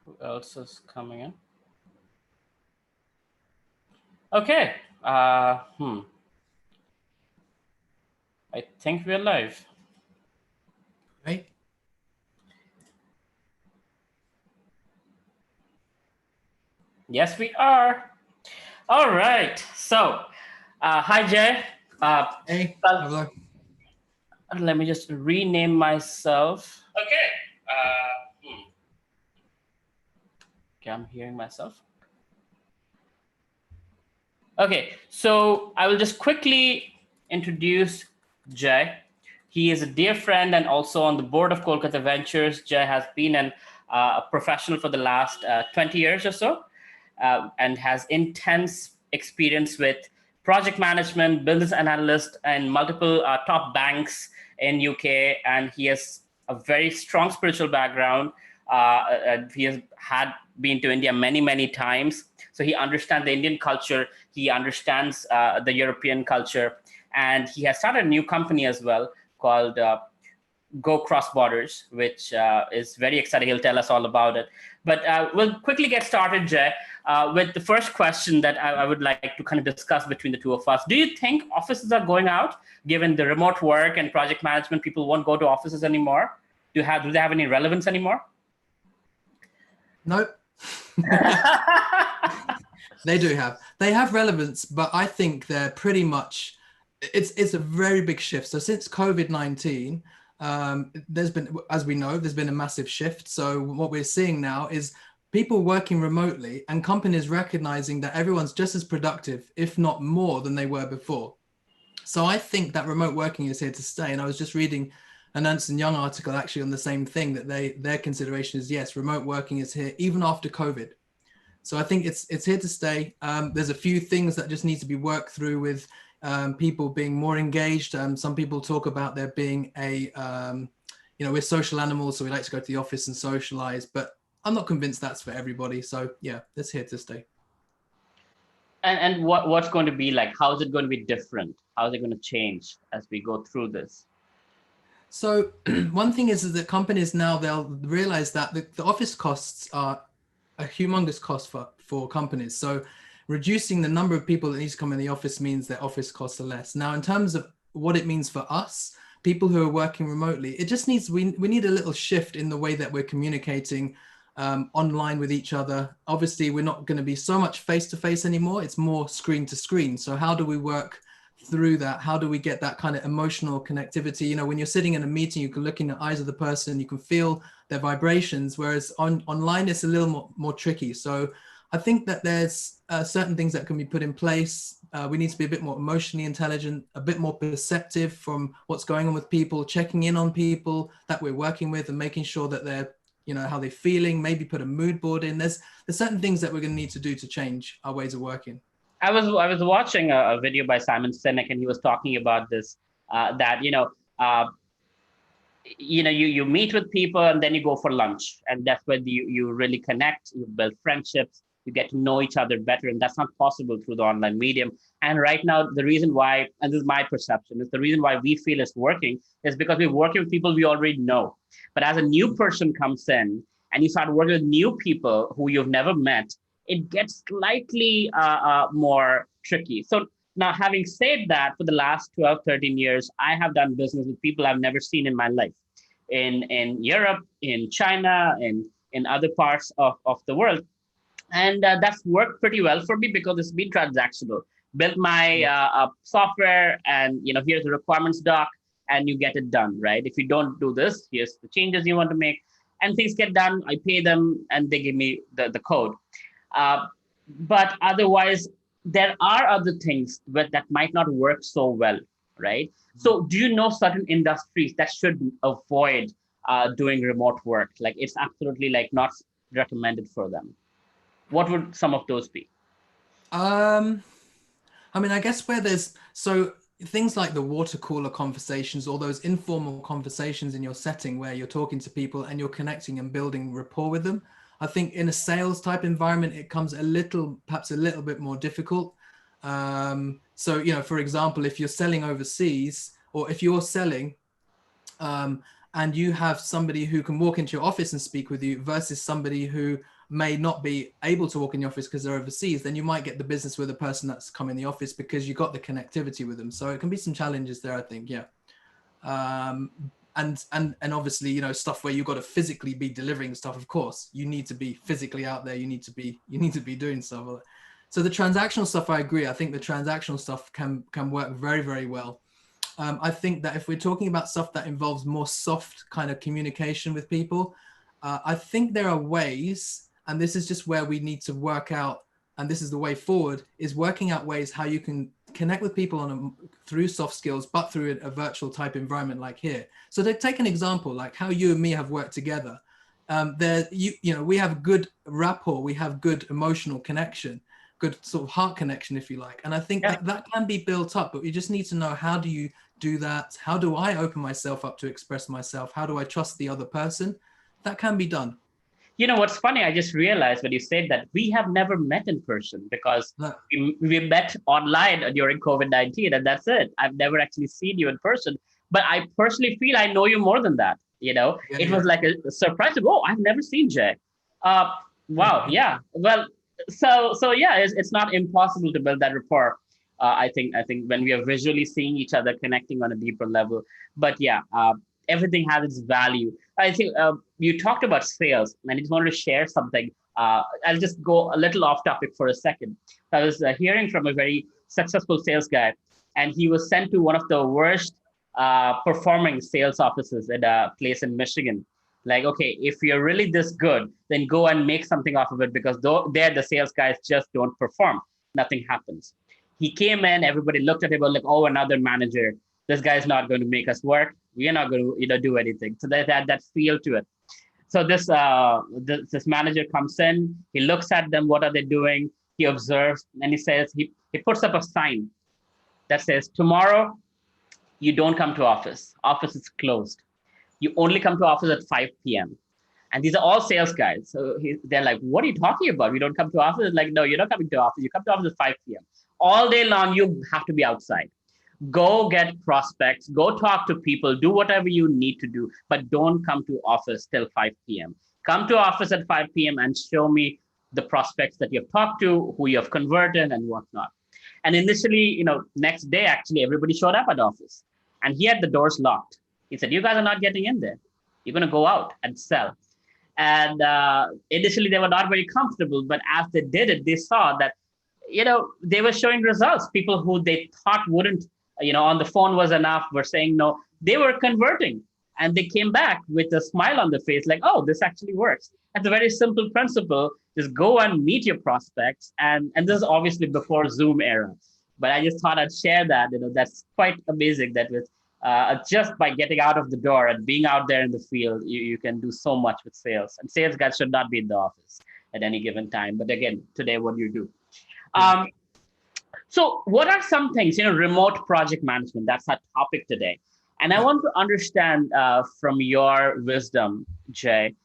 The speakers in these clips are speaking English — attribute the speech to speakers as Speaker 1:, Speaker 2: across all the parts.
Speaker 1: Who else is coming in? Okay. I think we're live.
Speaker 2: Right.
Speaker 1: Yes, we are. All right. So, hi, Jay.
Speaker 2: Hey,
Speaker 1: Well,
Speaker 2: hello.
Speaker 1: let me just rename myself. Okay. Okay, I'm hearing myself. Okay, so I will just quickly introduce Jay. He is a dear friend and also on the board of Kolkata Ventures. Jay has been a professional for the last 20 years or so, and has intense experience with project management, business analyst, and multiple top banks in UK. And he has a very strong spiritual background. He has had been to India many, many times. So he understands the Indian culture. He understands the European culture. And he has started a new company as well called Go Cross Borders, which is very exciting. He'll tell us all about it. But we'll quickly get started, Jay, with the first question that I would like to kind of discuss between the two of us. Do you think offices are going out, given the remote work and project management? People won't go to offices anymore. Do they have any relevance anymore?
Speaker 2: Nope. They do have. They have relevance, but I think they're pretty much, it's a very big shift. So since COVID-19, there's been, as we know, there's been a massive shift. So what we're seeing now is people working remotely and companies recognizing that everyone's just as productive, if not more than they were before. So I think that remote working is here to stay. And I was just reading an Ernst & Young article actually on the same thing, that their consideration is, yes, remote working is here even after COVID. So I think it's here to stay. There's a few things that just need to be worked through with people being more engaged. Some people talk about there being we're social animals, so we like to go to the office and socialize, but I'm not convinced that's for everybody. So yeah, it's here to stay.
Speaker 1: And what's going to be like? How is it going to be different? How is it going to change as we go through this?
Speaker 2: So one thing is that companies now, they'll realize that the office costs are a humongous cost for companies. So reducing the number of people that need to come in the office means that office costs are less. Now, in terms of what it means for us, people who are working remotely, it just needs, we need a little shift in the way that we're communicating online with each other. Obviously, we're not going to be so much face-to-face anymore. It's more screen to screen. So how do we work through that? How do we get that kind of emotional connectivity? You know, when you're sitting in a meeting, you can look in the eyes of the person, you can feel their vibrations, whereas online it's a little more tricky. So I think that there's certain things that can be put in place. We need to be a bit more emotionally intelligent, a bit more perceptive from what's going on with people, checking in on people that we're working with and making sure that they're, you know, how they're feeling, maybe put a mood board in. There's certain things that we're going to need to do to change our ways of working.
Speaker 1: I was watching a video by Simon Sinek, and he was talking about this, that you meet with people and then you go for lunch, and that's where you really connect, you build friendships, you get to know each other better, and that's not possible through the online medium. And right now, the reason why, and this is my perception, is the reason why we feel it's working is because we're working with people we already know. But as a new person comes in and you start working with new people who you've never met, it gets slightly more tricky. So now, having said that, for the last 12, 13 years, I have done business with people I've never seen in my life, in Europe, in China, in other parts of the world. And that's worked pretty well for me because it's been transactional. Built my software, and here's the requirements doc, and you get it done, right? If you don't do this, here's the changes you want to make, and things get done. I pay them, and they give me the code. But otherwise, there are other things that might not work so well, right? So do you know certain industries that should avoid doing remote work? Like it's absolutely like not recommended for them. What would some of those be?
Speaker 2: I mean, I guess where there's, so things like the water cooler conversations, or those informal conversations in your setting where you're talking to people and you're connecting and building rapport with them. I think in a sales type environment, it comes perhaps a little bit more difficult. So, for example, if you're selling overseas, or if you're selling and you have somebody who can walk into your office and speak with you versus somebody who may not be able to walk in the office because they're overseas, then you might get the business with the person that's come in the office because you got the connectivity with them. So it can be some challenges there, I think. Yeah. And obviously, you know, stuff where you've got to physically be delivering stuff. Of course, you need to be physically out there. You need to be doing stuff. So the transactional stuff, I agree. I think the transactional stuff can work very, very well. I think that if we're talking about stuff that involves more soft kind of communication with people, I think there are ways, and this is just where we need to work out, and this is the way forward, is working out ways how you can connect with people through soft skills, but through a virtual type environment like here. So to take an example, like how you and me have worked together, you know, we have good rapport, we have good emotional connection, good sort of heart connection, if you like. And I think that can be built up, but you just need to know, how do you do that? How do I open myself up to express myself? How do I trust the other person? That can be done.
Speaker 1: You know, what's funny, I just realized when you said that we have never met in person, because we met online during COVID-19, and that's it. I've never actually seen you in person, but I personally feel I know you more than that. You know, it was like a surprise. Oh, I've never seen Jay. Wow. Yeah. Well, so yeah, it's not impossible to build that rapport. I think when we are visually seeing each other, connecting on a deeper level. But yeah, everything has its value. I think you talked about sales, and I just wanted to share something. I'll just go a little off topic for a second. I was hearing from a very successful sales guy, and he was sent to one of the worst performing sales offices at a place in Michigan. Like, okay, if you're really this good, then go and make something off of it, because there the sales guys just don't perform. Nothing happens. He came in, everybody looked at him like, oh, another manager. This guy's not going to make us work. We are not going to, do anything. So that feel to it. So this manager comes in, he looks at them, what are they doing? He observes, and he says, he puts up a sign that says, tomorrow, you don't come to office. Office is closed. You only come to office at 5 p.m. And these are all sales guys. So they're like, what are you talking about? We don't come to office? It's like, no, you're not coming to office. You come to office at 5 p.m. All day long, you have to be outside. Go get prospects, go talk to people, do whatever you need to do, but don't come to office till 5 p.m. Come to office at 5 p.m. and show me the prospects that you've talked to, who you have converted and whatnot. And initially, next day, actually, everybody showed up at office and he had the doors locked. He said, you guys are not getting in there. You're going to go out and sell. And initially, they were not very comfortable, but as they did it, they saw that, they were showing results. People who they thought wouldn't, on the phone was enough, were saying no, they were converting. And they came back with a smile on their face, like, oh, this actually works. It's a very simple principle. Just go and meet your prospects. And this is obviously before Zoom era. But I just thought I'd share that. That's quite amazing that with just by getting out of the door and being out there in the field, you can do so much with sales. And sales guys should not be in the office at any given time. But again, today, what do you do? So what are some things, remote project management, that's our topic today. And I want to understand from your wisdom, Jay,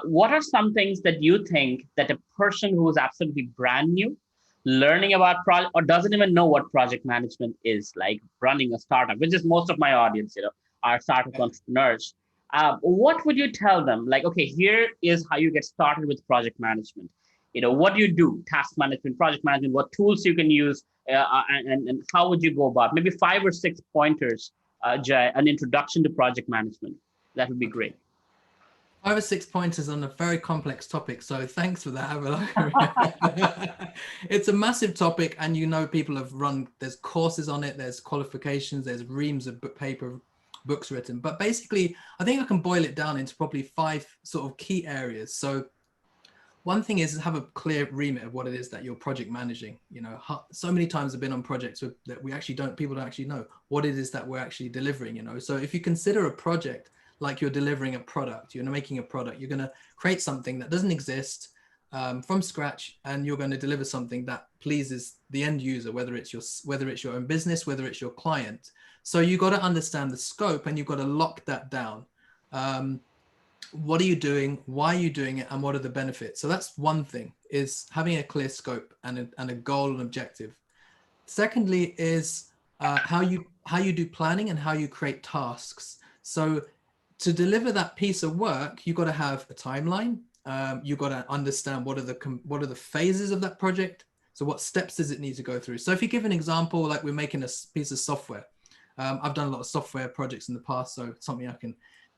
Speaker 1: what are some things that you think that a person who is absolutely brand new, learning about project, or doesn't even know what project management is, like running a startup, which is most of my audience, are startup entrepreneurs. What would you tell them? Like, okay, here is how you get started with project management. What do you do? Task management, project management, what tools you can use, and how would you go about? Maybe 5 or 6 pointers, Jay, an introduction to project management. That would be great.
Speaker 2: 5 or 6 pointers on a very complex topic. So thanks for that. It's a massive topic, and people have run, there's courses on it, there's qualifications, there's reams of books written. But basically, I think I can boil it down into probably 5 sort of key areas. So one thing is have a clear remit of what it is that you're project managing. So many times I've been on projects that people don't actually know what it is that we're actually delivering, So if you consider a project like you're delivering a product, you're making a product, you're going to create something that doesn't exist from scratch, and you're going to deliver something that pleases the end user, whether it's your own business, whether it's your client. So you've got to understand the scope, and you've got to lock that down. What are you doing? Why are you doing it? And what are the benefits? So that's one thing, is having a clear scope and a goal and objective. Secondly is how you do planning and how you create tasks. So to deliver that piece of work, you've got to have a timeline. You got to understand what are the phases of that project. So what steps does it need to go through? So if you give an example, like we're making a piece of software. I've done a lot of software projects in the past, so it's something I can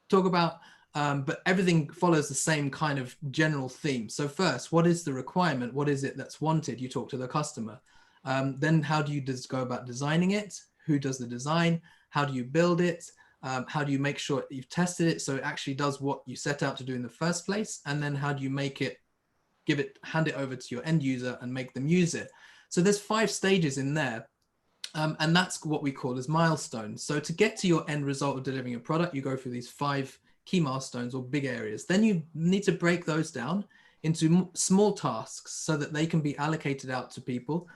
Speaker 2: talk about. But everything follows the same kind of general theme. So first, what is the requirement? What is it that's wanted? You talk to the customer. Then how do you go about designing it? Who does the design? How do you build it? How do you make sure you've tested it so it actually does what you set out to do in the first place? And then how do you make it, hand it over to your end user and make them use it? So there's 5 stages in there. And that's what we call as milestones. So to get to your end result of delivering a product, you go through these 5 key milestones or big areas. Then you need to break those down into small tasks so that they can be allocated out to people.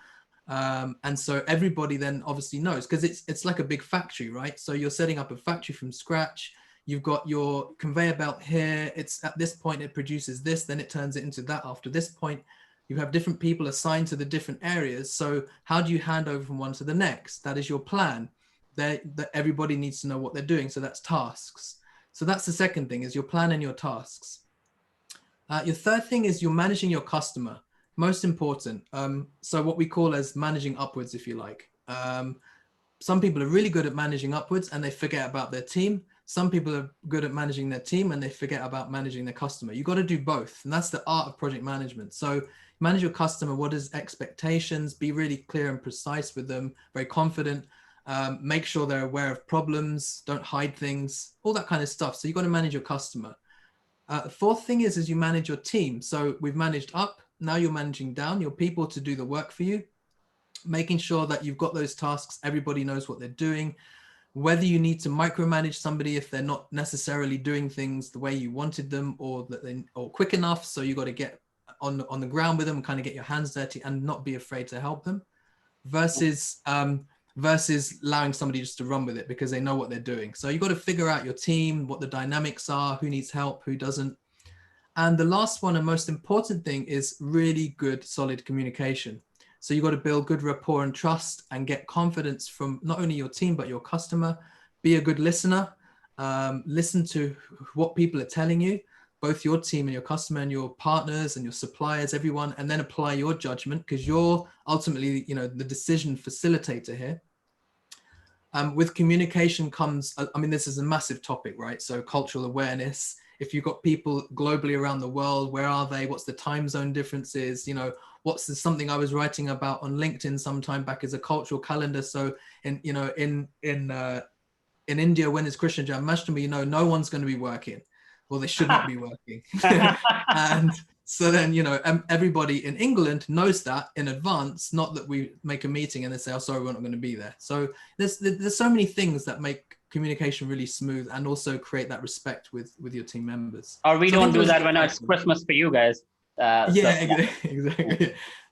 Speaker 2: And so everybody then obviously knows, because it's like a big factory, right? So you're setting up a factory from scratch. You've got your conveyor belt here. It's at this point, it produces this, then it turns it into that after this point. You have different people assigned to the different areas. So how do you hand over from one to the next? That is your plan. That everybody needs to know what they're doing. So that's tasks. So that's the second thing, is your plan and your tasks. Your third thing is you're managing your customer. Most important. So what we call as managing upwards, if you like. Some people are really good at managing upwards and they forget about their team. Some people are good at managing their team and they forget about managing their customer. You've got to do both. And that's the art of project management. So manage your customer. What is expectations? Be really clear and precise with them, very confident. Make sure they're aware of problems. Don't hide things, all that kind of stuff. So you've got to manage your customer. The fourth thing is you manage your team. So we've managed up. Now you're managing down, your people to do the work for you, making sure that you've got those tasks. Everybody knows what they're doing. Whether you need to micromanage somebody if they're not necessarily doing things the way you wanted them, or quick enough. So you got to get on the ground with them and kind of get your hands dirty and not be afraid to help them, versus allowing somebody just to run with it because they know what they're doing. So you got to figure out your team, what the dynamics are, who needs help, who doesn't. And the last one and most important thing is really good, solid communication. So you've got to build good rapport and trust and get confidence from not only your team, but your customer. Be a good listener. Listen to what people are telling you, both your team and your customer and your partners and your suppliers, everyone, and then apply your judgment because you're ultimately, the decision facilitator here. With communication comes, this is a massive topic, right? So cultural awareness. If you've got people globally around the world, where are they? What's the time zone differences? What's something I was writing about on LinkedIn some time back as a cultural calendar. So in India, when it's Krishna Janmashtami, no one's going to be working, or they should not be working. And so then, everybody in England knows that in advance, not that we make a meeting and they say, oh, sorry, we're not going to be there. So there's so many things that make communication really smooth and also create that respect with your team members.
Speaker 1: Or we don't do that when it's Christmas for you guys.
Speaker 2: Exactly.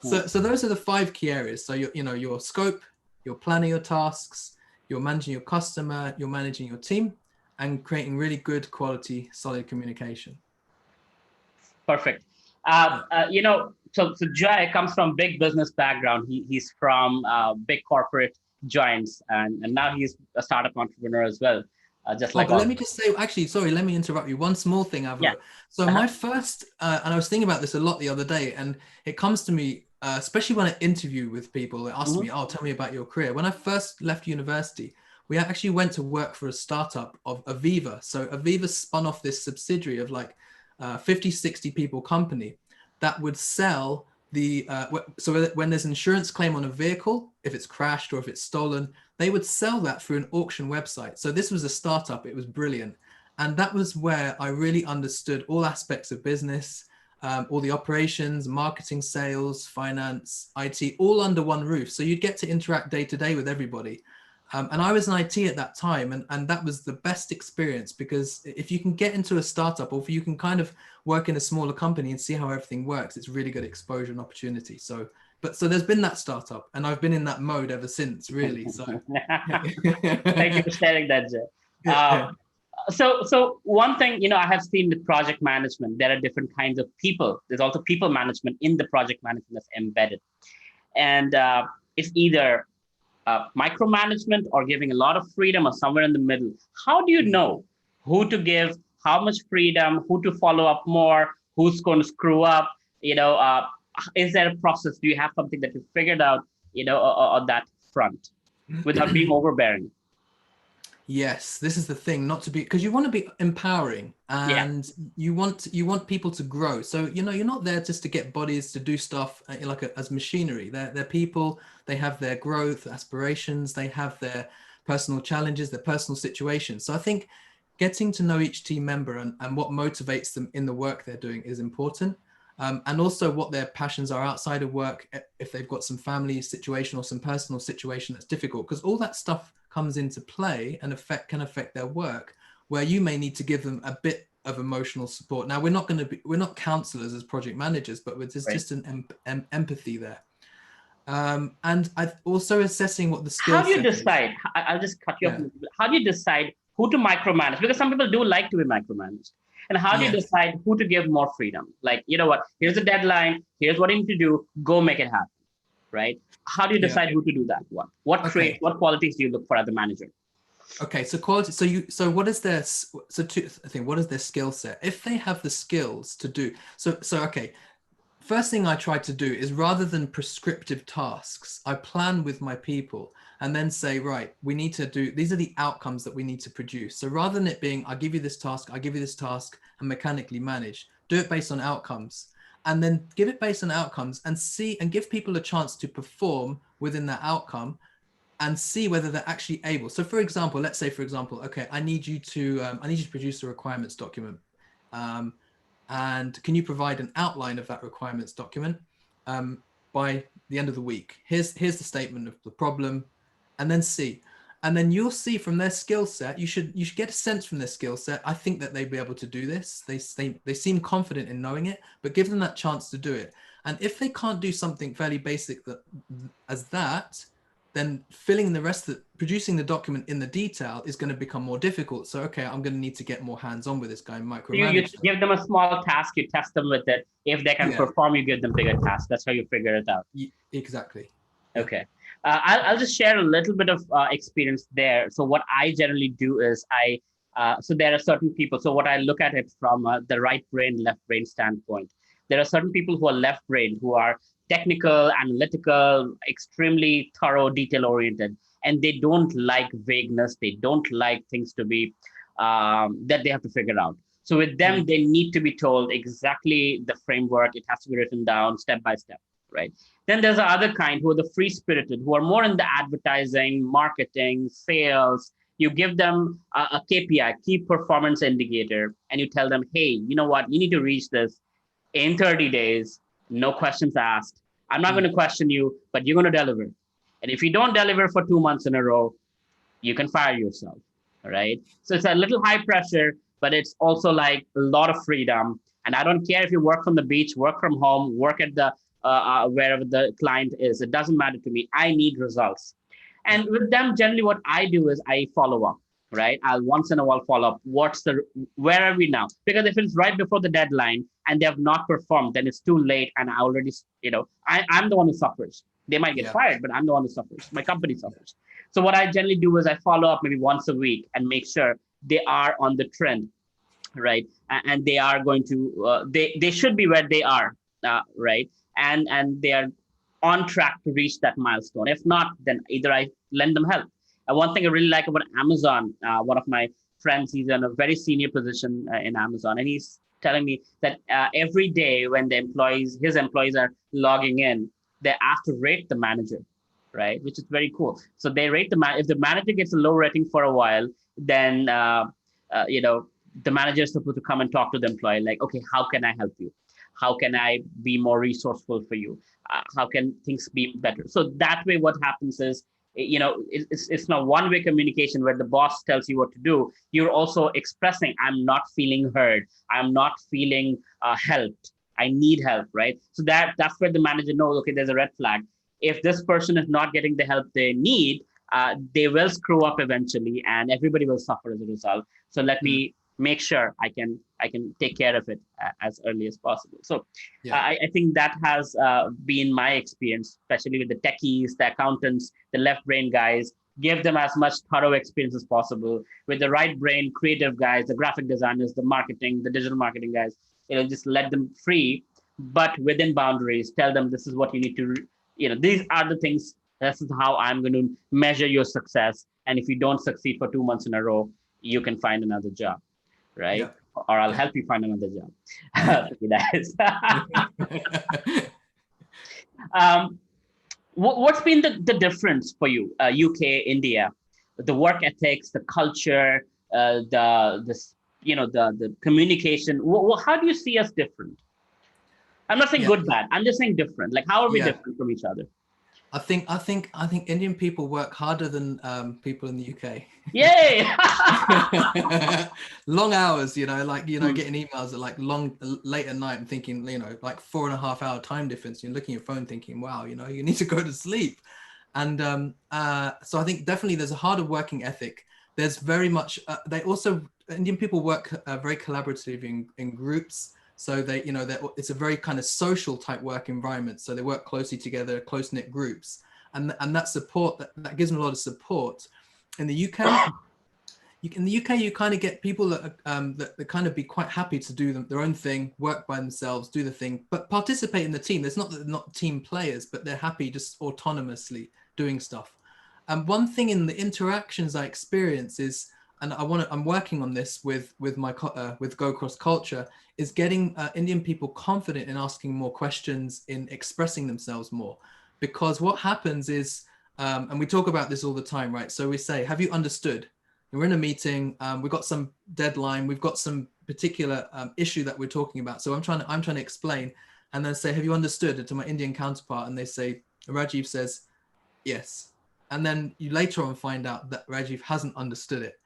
Speaker 2: So those are the 5 key areas. So your scope, you're planning your tasks, you're managing your customer, you're managing your team, and creating really good quality, solid communication.
Speaker 1: Perfect. So Jai comes from big business background. He's from big corporate giants, and now he's a startup entrepreneur as well.
Speaker 2: But let me just say, actually, sorry, let me interrupt you. One small thing, Alvaro. Yeah. So my first, and I was thinking about this a lot the other day, and it comes to me, especially when I interview with people, they ask me, oh, tell me about your career. When I first left university, we actually went to work for a startup of Aviva. So Aviva spun off this subsidiary of like 50, 60 people company that would sell so when there's an insurance claim on a vehicle, if it's crashed or if it's stolen, they would sell that through an auction website. So this was a startup. It was brilliant. And that was where I really understood all aspects of business, all the operations, marketing, sales, finance, IT, all under one roof. So you'd get to interact day to day with everybody. And I was in IT at that time, and that was the best experience, because if you can get into a startup, or if you can kind of work in a smaller company and see how everything works, it's really good exposure and opportunity. So there's been that startup, and I've been in that mode ever since, really. So
Speaker 1: thank you for sharing that, Jay. So one thing, I have seen with project management, there are different kinds of people. There's also people management in the project management that's embedded. And it's either micromanagement or giving a lot of freedom, or somewhere in the middle. How do you know who to give how much freedom, who to follow up more, who's going to screw up, is there a process? Do you have something that you figured out, on that front without being overbearing?
Speaker 2: Yes, this is the thing, not to be, because you want to be empowering
Speaker 1: Yeah,
Speaker 2: and you want people to grow. So, you're not there just to get bodies to do stuff as machinery. They're people, they have their growth, aspirations, they have their personal challenges, their personal situations. So I think getting to know each team member and what motivates them in the work they're doing is important. And also what their passions are outside of work, if they've got some family situation or some personal situation that's difficult, because all that stuff comes into play and can affect their work, where you may need to give them a bit of emotional support. Now, we're not counselors as project managers, but there's
Speaker 1: right.
Speaker 2: just an empathy there. And I've also assessing what the skill
Speaker 1: How do you
Speaker 2: set is.
Speaker 1: decide? I'll just cut you off a
Speaker 2: Yeah.
Speaker 1: little bit. How do you decide who to micromanage? Because some people do like to be micromanaged. And how do you
Speaker 2: Yes.
Speaker 1: decide who to give more freedom? Like, you know what? Here's a deadline. Here's what you need to do. Go make it happen. Right? How do you
Speaker 2: Yeah.
Speaker 1: decide who to do that? What traits,
Speaker 2: Okay.
Speaker 1: what qualities do you look for as a manager?
Speaker 2: Okay. So quality. So what is their, I think, what is their skill set? If they have the skills to do, okay. First thing I try to do is, rather than prescriptive tasks, I plan with my people and then say, right, we need to do, these are the outcomes that we need to produce. So rather than it being, I give you this task, and mechanically manage, do it based on outcomes, and then give it based on outcomes and give people a chance to perform within that outcome and see whether they're actually able. So for example, let's say, okay, I need you to produce a requirements document. And can you provide an outline of that requirements document by the end of the week? Here's the statement of the problem, and then see. And then you'll see from their skill set, you should get a sense from their skill set. I think that they'd be able to do this. They seem confident in knowing it, but give them that chance to do it. And if they can't do something fairly basic as that, then producing the document in the detail is going to become more difficult. So, okay, I'm going to need to get more hands-on with this guy and
Speaker 1: So you
Speaker 2: micromanage them.
Speaker 1: give them a small task, you test them with it. If they can
Speaker 2: Yeah,
Speaker 1: perform, you give them bigger tasks. That's how you figure it out.
Speaker 2: exactly. Yeah.
Speaker 1: Okay. I'll just share a little bit of experience there. So what I generally do is so there are certain people. So what I look at it from the right brain, left brain standpoint. There are certain people who are left brain, who are technical, analytical, extremely thorough, detail oriented, and they don't like vagueness. They don't like things to be that they have to figure out. So with them, they need to be told exactly the framework. It has to be written down step by step, right? Then there's the other kind who are the free spirited, who are more in the advertising, marketing, sales. You give them a KPI, key performance indicator, and you tell them, hey, you know what? You need to reach this in 30 days, no questions asked. I'm not going to question you, but you're going to deliver. And if you don't deliver for 2 months in a row, you can fire yourself. All right. So it's a little high pressure, but it's also like a lot of freedom. And I don't care if you work from the beach, work from home, work at the wherever the client is. It doesn't matter to me. I need results. And with them, generally, what I do is I follow up. Right. I'll once in a while follow up. Where are we now? Because if it's right before the deadline and they have not performed, then it's too late. And I already, I'm the one who suffers. They might get fired, but I'm the one who suffers. My company suffers. So what I generally do is I follow up maybe once a week and make sure they are on the trend, right? And they are going to, they should be where they are, right? And they are on track to reach that milestone. If not, then either I lend them help. One thing I really like about Amazon, one of my friends, he's in a very senior position in Amazon, and he's telling me that every day when his employees are logging in, they're asked to rate the manager, right? Which is very cool. So they rate if the manager gets a low rating for a while, then the manager is supposed to come and talk to the employee, like, okay, how can I help you? How can I be more resourceful for you? How can things be better? So that way, what happens is, it's not one-way communication where the boss tells you what to do. You're also expressing, I'm not feeling heard. I'm not feeling helped. I need help, right? So that's where the manager knows, okay, there's a red flag. If this person is not getting the help they need, they will screw up eventually, and everybody will suffer as a result. So let me make sure I can take care of it as early as possible. So I think that has been my experience, especially with the techies, the accountants, the left brain guys. Give them as much thorough experience as possible. With the right brain, creative guys, the graphic designers, the digital marketing guys, just let them free, but within boundaries. Tell them this is what you need to, these are the things. This is how I'm going to measure your success. And if you don't succeed for 2 months in a row, you can find another job, right?
Speaker 2: Yeah.
Speaker 1: Or I'll
Speaker 2: Yeah.
Speaker 1: help you find another job. To be nice. What's been the difference for you, UK, India, the work ethics, the culture, the communication? How do you see us different? I'm not saying
Speaker 2: Yeah.
Speaker 1: good, bad. I'm just saying different. Like, how are we
Speaker 2: Yeah.
Speaker 1: different from each other?
Speaker 2: I think Indian people work harder than people in the UK.
Speaker 1: Yay!
Speaker 2: Long hours, like
Speaker 1: Hmm.
Speaker 2: getting emails at like late at night and thinking, like 4.5 hour time difference. You're looking at your phone thinking, wow, you need to go to sleep. And so I think definitely there's a harder working ethic. There's very much Indian people work very collaboratively in groups. So it's a very kind of social type work environment. So they work closely together, close knit groups, and that support that gives them a lot of support. In the UK, you kind of get people that kind of be quite happy to do their own thing, work by themselves, do the thing, but participate in the team. There's not that they're not team players, but they're happy just autonomously doing stuff. And one thing in the interactions I experience is, and I'm working on this with Go Cross Culture, is getting Indian people confident in asking more questions, in expressing themselves more. Because what happens is, and we talk about this all the time, right? So we say, have you understood? We're in a meeting, we've got some deadline, we've got some particular issue that we're talking about. So I'm trying to explain, and then say, have you understood? To my Indian counterpart, and they say, Rajiv says, yes. And then you later on find out that Rajiv hasn't understood it.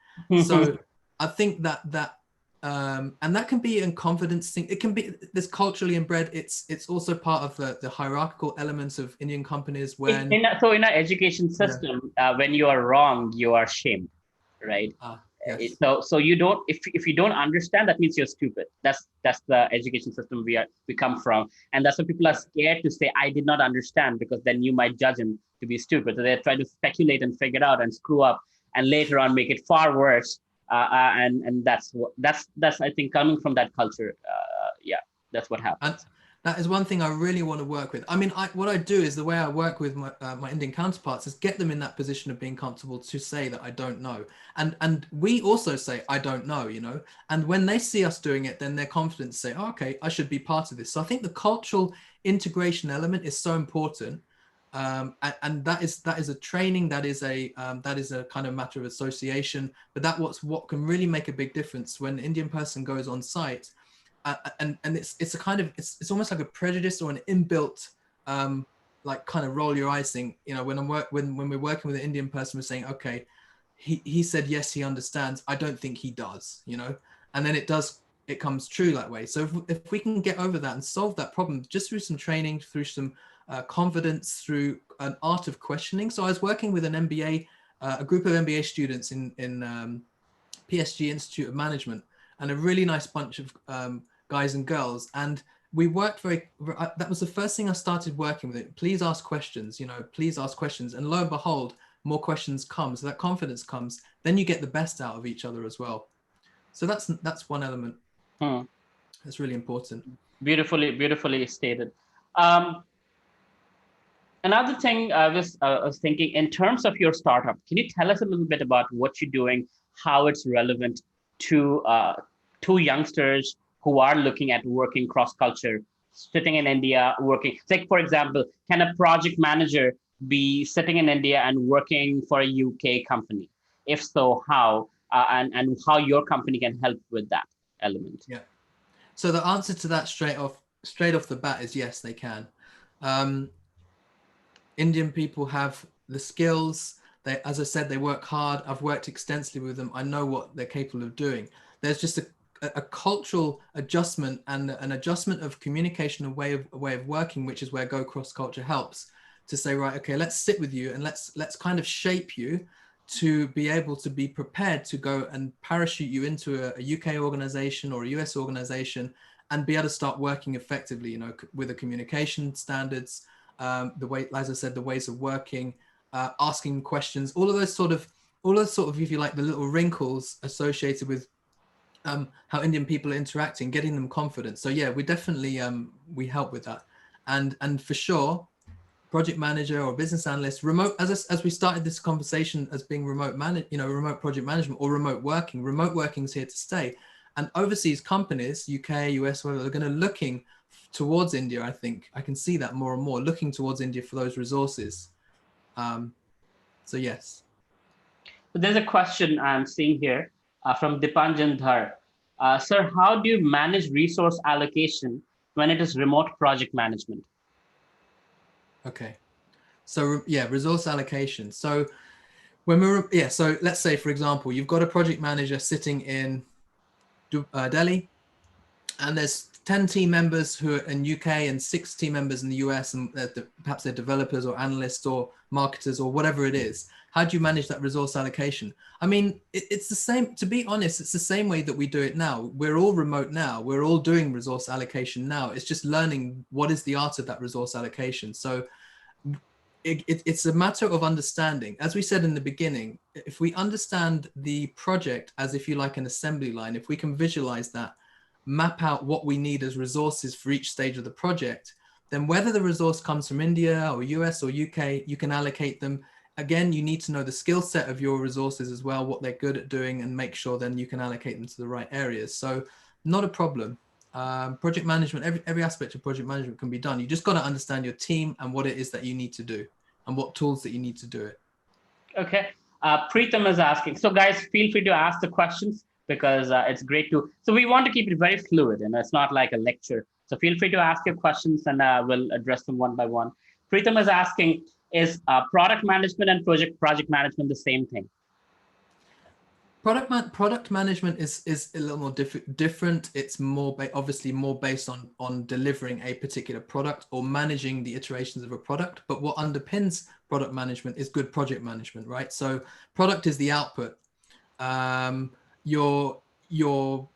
Speaker 2: So I think that and that can be a confidence thing. It can be this culturally inbred. It's also part of the hierarchical elements of Indian companies when
Speaker 1: So in our education system, when you are wrong, you are shamed, right?
Speaker 2: Yes.
Speaker 1: So you don't, if you don't understand, that means you're stupid. That's the education system we come from, and that's why people are scared to say I did not understand, because then you might judge him to be stupid. So they try to speculate and figure it out and screw up, and later on make it far worse. And that's I think coming from that culture. Yeah, that's what happens.
Speaker 2: And that is one thing I really want to work with. I mean, what I do is the way I work with my Indian counterparts is get them in that position of being comfortable to say that I don't know. And we also say, I don't know, and when they see us doing it, then they're confident to say, oh, okay, I should be part of this. So I think the cultural integration element is so important. And that is a training, that is a kind of matter of association, but what can really make a big difference when an Indian person goes on site. And it's a kind of it's almost like a prejudice or an inbuilt like kind of roll your eyes thing. When we're working with an Indian person, we're saying, okay, he said yes, he understands. I don't think he does. And then it comes true that way. So if we can get over that and solve that problem just through some training, through some confidence, through an art of questioning. So I was working with an MBA, a group of MBA students in PSG Institute of Management, and a really nice bunch of guys and girls. And we worked that was the first thing I started working with it. Please ask questions, please ask questions. And lo and behold, more questions come. So that confidence comes, then you get the best out of each other as well. So that's one element. That's really important.
Speaker 1: Beautifully stated. Another thing I was thinking, in terms of your startup, can you tell us a little bit about what you're doing, how it's relevant to youngsters who are looking at working cross culture, sitting in India, working? Like, for example, can a project manager be sitting in India and working for a UK company? If so, how? And how your company can help with that element?
Speaker 2: Yeah. So the answer to that straight off the bat is yes, they can. Indian people have the skills. They, as I said, they work hard. I've worked extensively with them. I know what they're capable of doing. There's just a cultural adjustment and an adjustment of communication, a way of working, which is where Go Cross Culture helps to say, right, okay, let's sit with you and let's kind of shape you to be able to be prepared to go and parachute you into a UK organization or a US organization and be able to start working effectively, with the communication standards, the way, as I said, the ways of working, asking questions, all of those sort of, if you like, the little wrinkles associated with how Indian people are interacting, getting them confidence. So yeah, we definitely we help with that, and for sure, project manager or business analyst, remote, as we started this conversation as being remote project management or remote working is here to stay. And overseas companies, UK, US, whatever, they're going to looking towards India. I think I can see that more and more, looking towards India for those resources. So yes.
Speaker 1: So there's a question I'm seeing here from Dipanjan Dhar. Sir, how do you manage resource allocation when it is remote project management?
Speaker 2: Okay. So yeah, resource allocation. So when so let's say, for example, you've got a project manager sitting in Delhi, and there's 10 team members who are in UK and 6 team members in the US, and perhaps they're developers or analysts or marketers or whatever it is. How do you manage that resource allocation? I mean, it's the same, to be honest, it's the same way that we do it now. We're all remote now. We're all doing resource allocation now. It's just learning what is the art of that resource allocation. So it's a matter of understanding. As we said in the beginning, if we understand the project as, if you like, an assembly line, if we can visualize that, map out what we need as resources for each stage of the project, then whether the resource comes from India or US or UK, you can allocate them. Again, you need to know the skill set of your resources as well, what they're good at doing, and make sure then you can allocate them to the right areas. So not a problem. Project management, every aspect of project management can be done. You just got to understand your team and what it is that you need to do and what tools that you need to do it.
Speaker 1: Okay. Preetham is asking. So guys, feel free to ask the questions, because it's great to, so we want to keep it very fluid, and it's not like a lecture. So feel free to ask your questions, and we'll address them one by one. Preetham is asking, is product management and project management the same thing?
Speaker 2: Product management is a little more different. It's more obviously more based on delivering a particular product or managing the iterations of a product. But what underpins product management is good project management, right? So product is the output. Your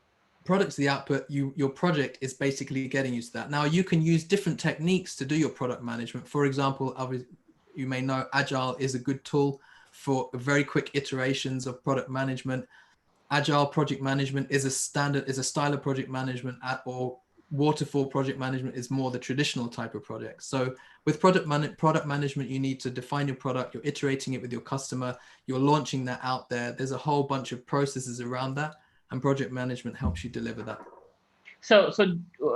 Speaker 2: product's the output. Your project is basically getting you to that. Now you can use different techniques to do your product management. For example, you may know Agile is a good tool for very quick iterations of product management. Agile project management is a style of project management, or waterfall project management is more the traditional type of project. So with product management, you need to define your product, you're iterating it with your customer, you're launching that out there. There's a whole bunch of processes around that, and project management helps you deliver that.
Speaker 1: So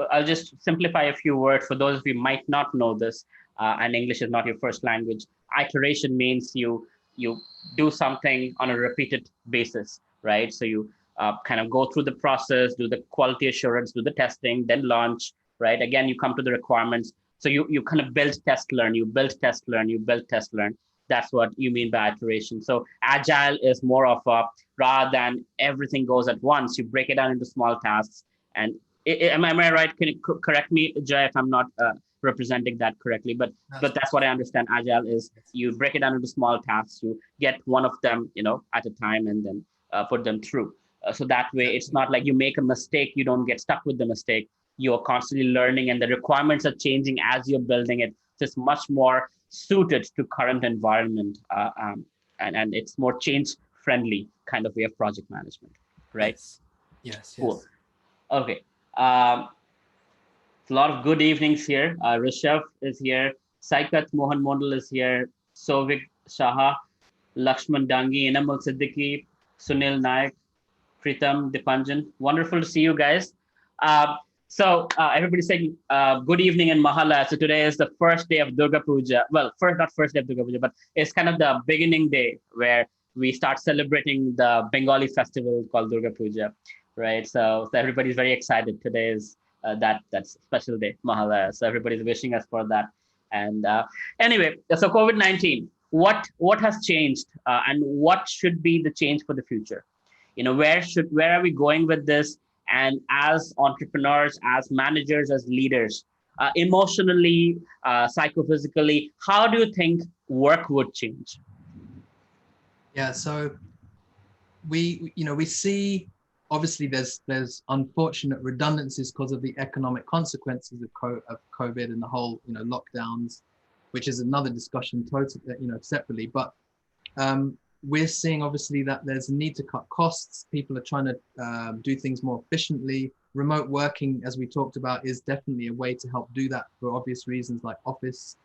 Speaker 1: I'll just simplify a few words for those of you who might not know this, and English is not your first language. Iteration means you do something on a repeated basis, right? So you kind of go through the process, do the quality assurance, do the testing, then launch, right? Again, you come to the requirements. So you kind of build, test, learn, you build, test, learn, you build, test, learn. That's what you mean by iteration. So Agile is more of a, rather than everything goes at once, you break it down into small tasks. And am I right? Can you correct me, Jay, if I'm not representing that correctly? But that's what I understand. Agile is, you break it down into small tasks, you get one of them, at a time, and then put them through. So that way, it's not like you make a mistake, you don't get stuck with the mistake. You're constantly learning, and the requirements are changing as you're building it. So it's much more suited to current environment, and it's more change-friendly kind of way of project management, right?
Speaker 2: Yes.
Speaker 1: Cool. Okay. A lot of good evenings here. Rishabh is here. Saikat Mohan Mondal is here. Sovik Shaha, Lakshman Dangi, Inamal Siddiqui, Sunil Naik, Pritam, Dipanjan. Wonderful to see you guys. So everybody's saying good evening in Mahala. So today is the first day of Durga Puja. Well, not first day of Durga Puja, but it's kind of the beginning day where we start celebrating the Bengali festival called Durga Puja, right? So everybody's very excited. Today is that's special day, Mahala. So everybody's wishing us for that. And anyway, so COVID-19, what has changed, and what should be the change for the future? Where are we going with this? And as entrepreneurs, as managers, as leaders, emotionally, psychophysically, how do you think work would change?
Speaker 2: Yeah, so we see, obviously there's unfortunate redundancies because of the economic consequences of COVID and the whole lockdowns, which is another discussion totally separately. But we're seeing obviously that there's a need to cut costs. People are trying to do things more efficiently. Remote working, as we talked about, is definitely a way to help do that for obvious reasons, like office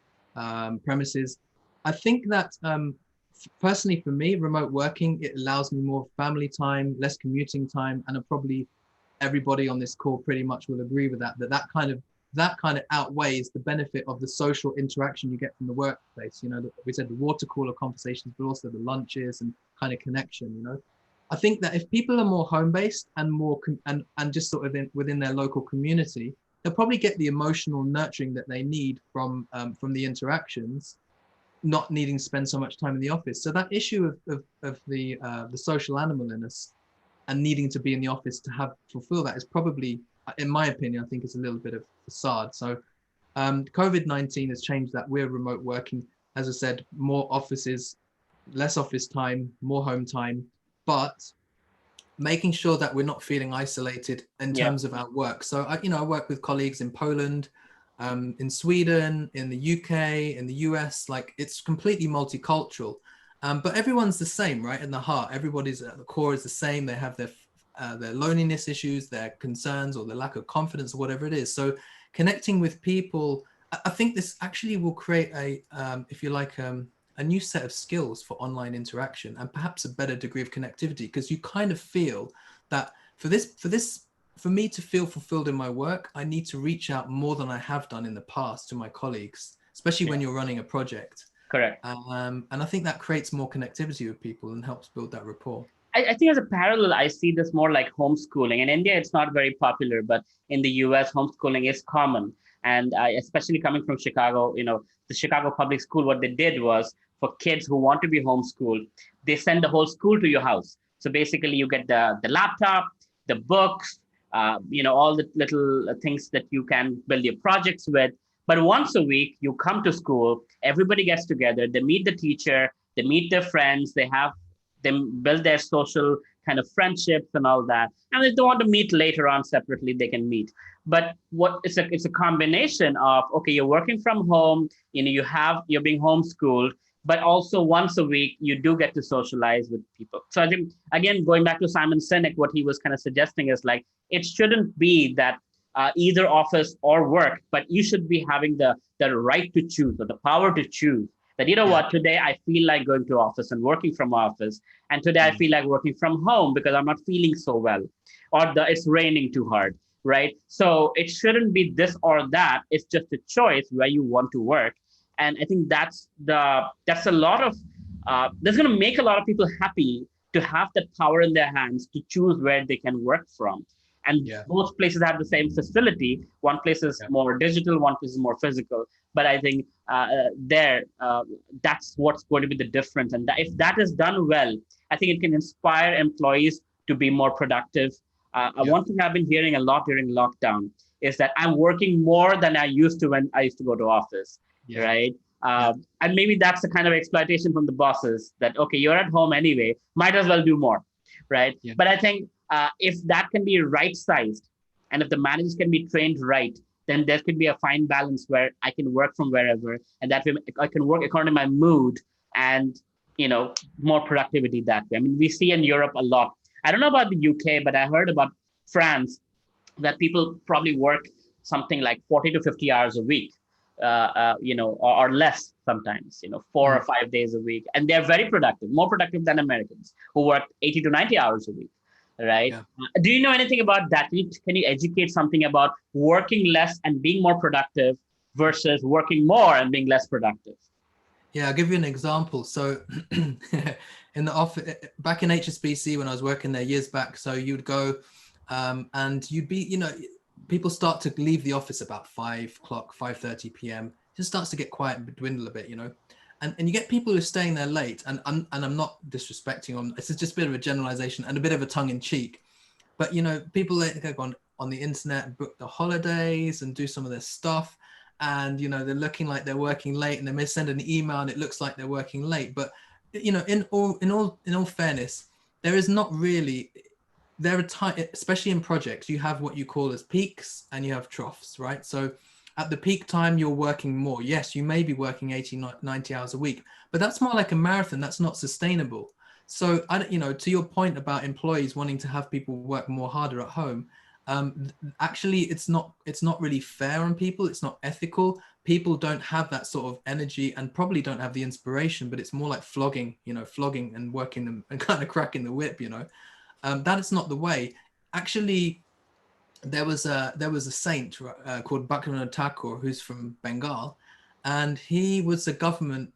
Speaker 2: premises. I think that personally for me, remote working, it allows me more family time, less commuting time, and probably everybody on this call pretty much will agree with that, that kind of outweighs the benefit of the social interaction you get from the workplace. You know, we said the water cooler conversations, but also the lunches and kind of connection, you know. I think that if people are more home-based and more and just sort of within their local community, they'll probably get the emotional nurturing that they need from the interactions, not needing to spend so much time in the office. So that issue of the social animal in us and needing to be in the office to fulfill that is probably, in my opinion, I think it's a little bit of facade. So COVID-19 has changed that. We're remote working, as I said, more offices, less office time, more home time, but making sure that we're not feeling isolated in terms of our work. So I work with colleagues in Poland, in Sweden, in the UK, in the US. Like, it's completely multicultural, but everyone's the same, right? In the heart, everybody's at the core is the same. They have their loneliness issues, their concerns, or their lack of confidence, or whatever it is. So connecting with people, I think this actually will create if you like, a new set of skills for online interaction, and perhaps a better degree of connectivity, because you kind of feel that for me to feel fulfilled in my work, I need to reach out more than I have done in the past to my colleagues, especially when you're running a project.
Speaker 1: Correct.
Speaker 2: And I think that creates more connectivity with people and helps build that rapport.
Speaker 1: I think as a parallel, I see this more like homeschooling. In India, it's not very popular, but in the US, homeschooling is common. And especially coming from Chicago, the Chicago public school, what they did was, for kids who want to be homeschooled, they send the whole school to your house. So basically you get the laptop, the books, all the little things that you can build your projects with. But once a week, you come to school, everybody gets together, they meet the teacher, they meet their friends, they build their social kind of friendships and all that. And if they want to meet later on separately, they can meet. But it's a combination of, okay, you're working from home, you're being homeschooled, but also once a week, you do get to socialize with people. So I think, again, going back to Simon Sinek, what he was kind of suggesting is like, it shouldn't be that either office or work, but you should be having the right to choose, or the power to choose. That, what, today I feel like going to office and working from office, and today I feel like working from home because I'm not feeling so well, or it's raining too hard, right? So it shouldn't be this or that. It's just a choice where you want to work. And I think that's a lot of, that's going to make a lot of people happy to have that power in their hands to choose where they can work from. And both places have the same facility. One place is more digital, one place is more physical. But I think that's what's going to be the difference. And if that is done well, I think it can inspire employees to be more productive. One thing I've been hearing a lot during lockdown is that I'm working more than I used to when I used to go to office, right? And maybe that's the kind of exploitation from the bosses that, okay, you're at home anyway, might as well do more, right? But I think if that can be right-sized, and if the managers can be trained right, then there could be a fine balance where I can work from wherever, and that way I can work according to my mood, and more productivity that way. I mean, we see in Europe a lot. I don't know about the UK, but I heard about France, that people probably work something like 40 to 50 hours a week, or less sometimes, 4 or 5 days a week. And they're very productive, more productive than Americans who work 80 to 90 hours a week, right? Do you know anything about that? Can you educate something about working less and being more productive versus working more and being less productive?
Speaker 2: Yeah, I'll give you an example. So in the office, back in HSBC, when I was working there years back, so you'd go and you'd be, people start to leave the office about 5 o'clock, 5:30 p.m. It just starts to get quiet and dwindle a bit, and you get people who are staying there late, and I'm not disrespecting them. It's just a bit of a generalization and a bit of a tongue in cheek, but people go on the internet and book the holidays and do some of their stuff, and they're looking like they're working late, and they may send an email and it looks like they're working late, but in all fairness, there is not really. There are times, especially in projects, you have what you call as peaks and you have troughs, right? So at the peak time, you're working more. Yes, you may be working 80, 90 hours a week, but that's more like a marathon. That's not sustainable. So to your point about employees wanting to have people work more harder at home, actually it's not really fair on people. It's not ethical. People don't have that sort of energy and probably don't have the inspiration, but it's more like flogging and working them and kind of cracking the whip, that is not the way. Actually, there was a saint called Bhaktivinoda Thakur, who's from Bengal, and he was a government,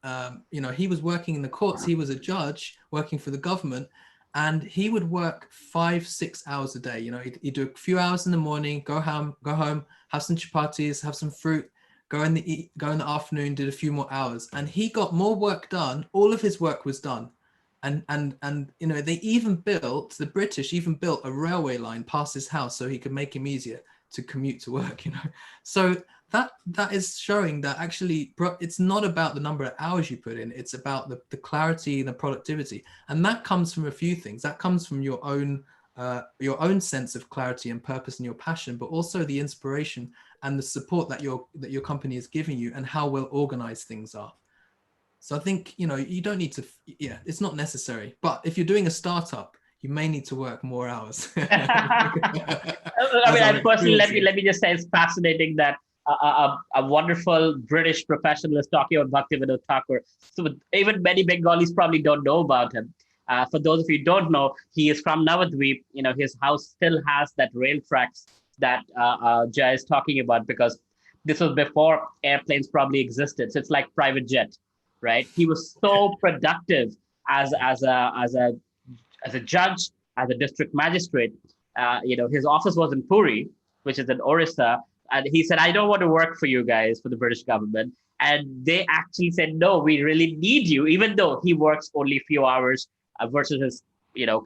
Speaker 2: he was working in the courts. He was a judge working for the government, and he would work 5-6 hours a day. He'd do a few hours in the morning, go home, have some chapatis, have some fruit, go in the afternoon, did a few more hours, and he got more work done. All of his work was done. And the British even built a railway line past his house so he could make him easier to commute to work, So that is showing that actually it's not about the number of hours you put in, it's about the clarity and the productivity. And that comes from a few things. That comes from your own sense of clarity and purpose and your passion, but also the inspiration and the support that your company is giving you and how well organized things are. So I think, you don't need to, it's not necessary. But if you're doing a startup, you may need to work more hours.
Speaker 1: I personally, let me just say, it's fascinating that a wonderful British professional is talking about Bhaktivinoda Thakur. So even many Bengalis probably don't know about him. For those of you who don't know, he is from Navadvip. His house still has that rail tracks that Jay is talking about, because this was before airplanes probably existed. So it's like private jet. Right, he was so productive as a judge, as a district magistrate. His office was in Puri, which is in Orissa, and he said, "I don't want to work for you guys, for the British government." And they actually said, "No, we really need you," even though he works only a few hours versus his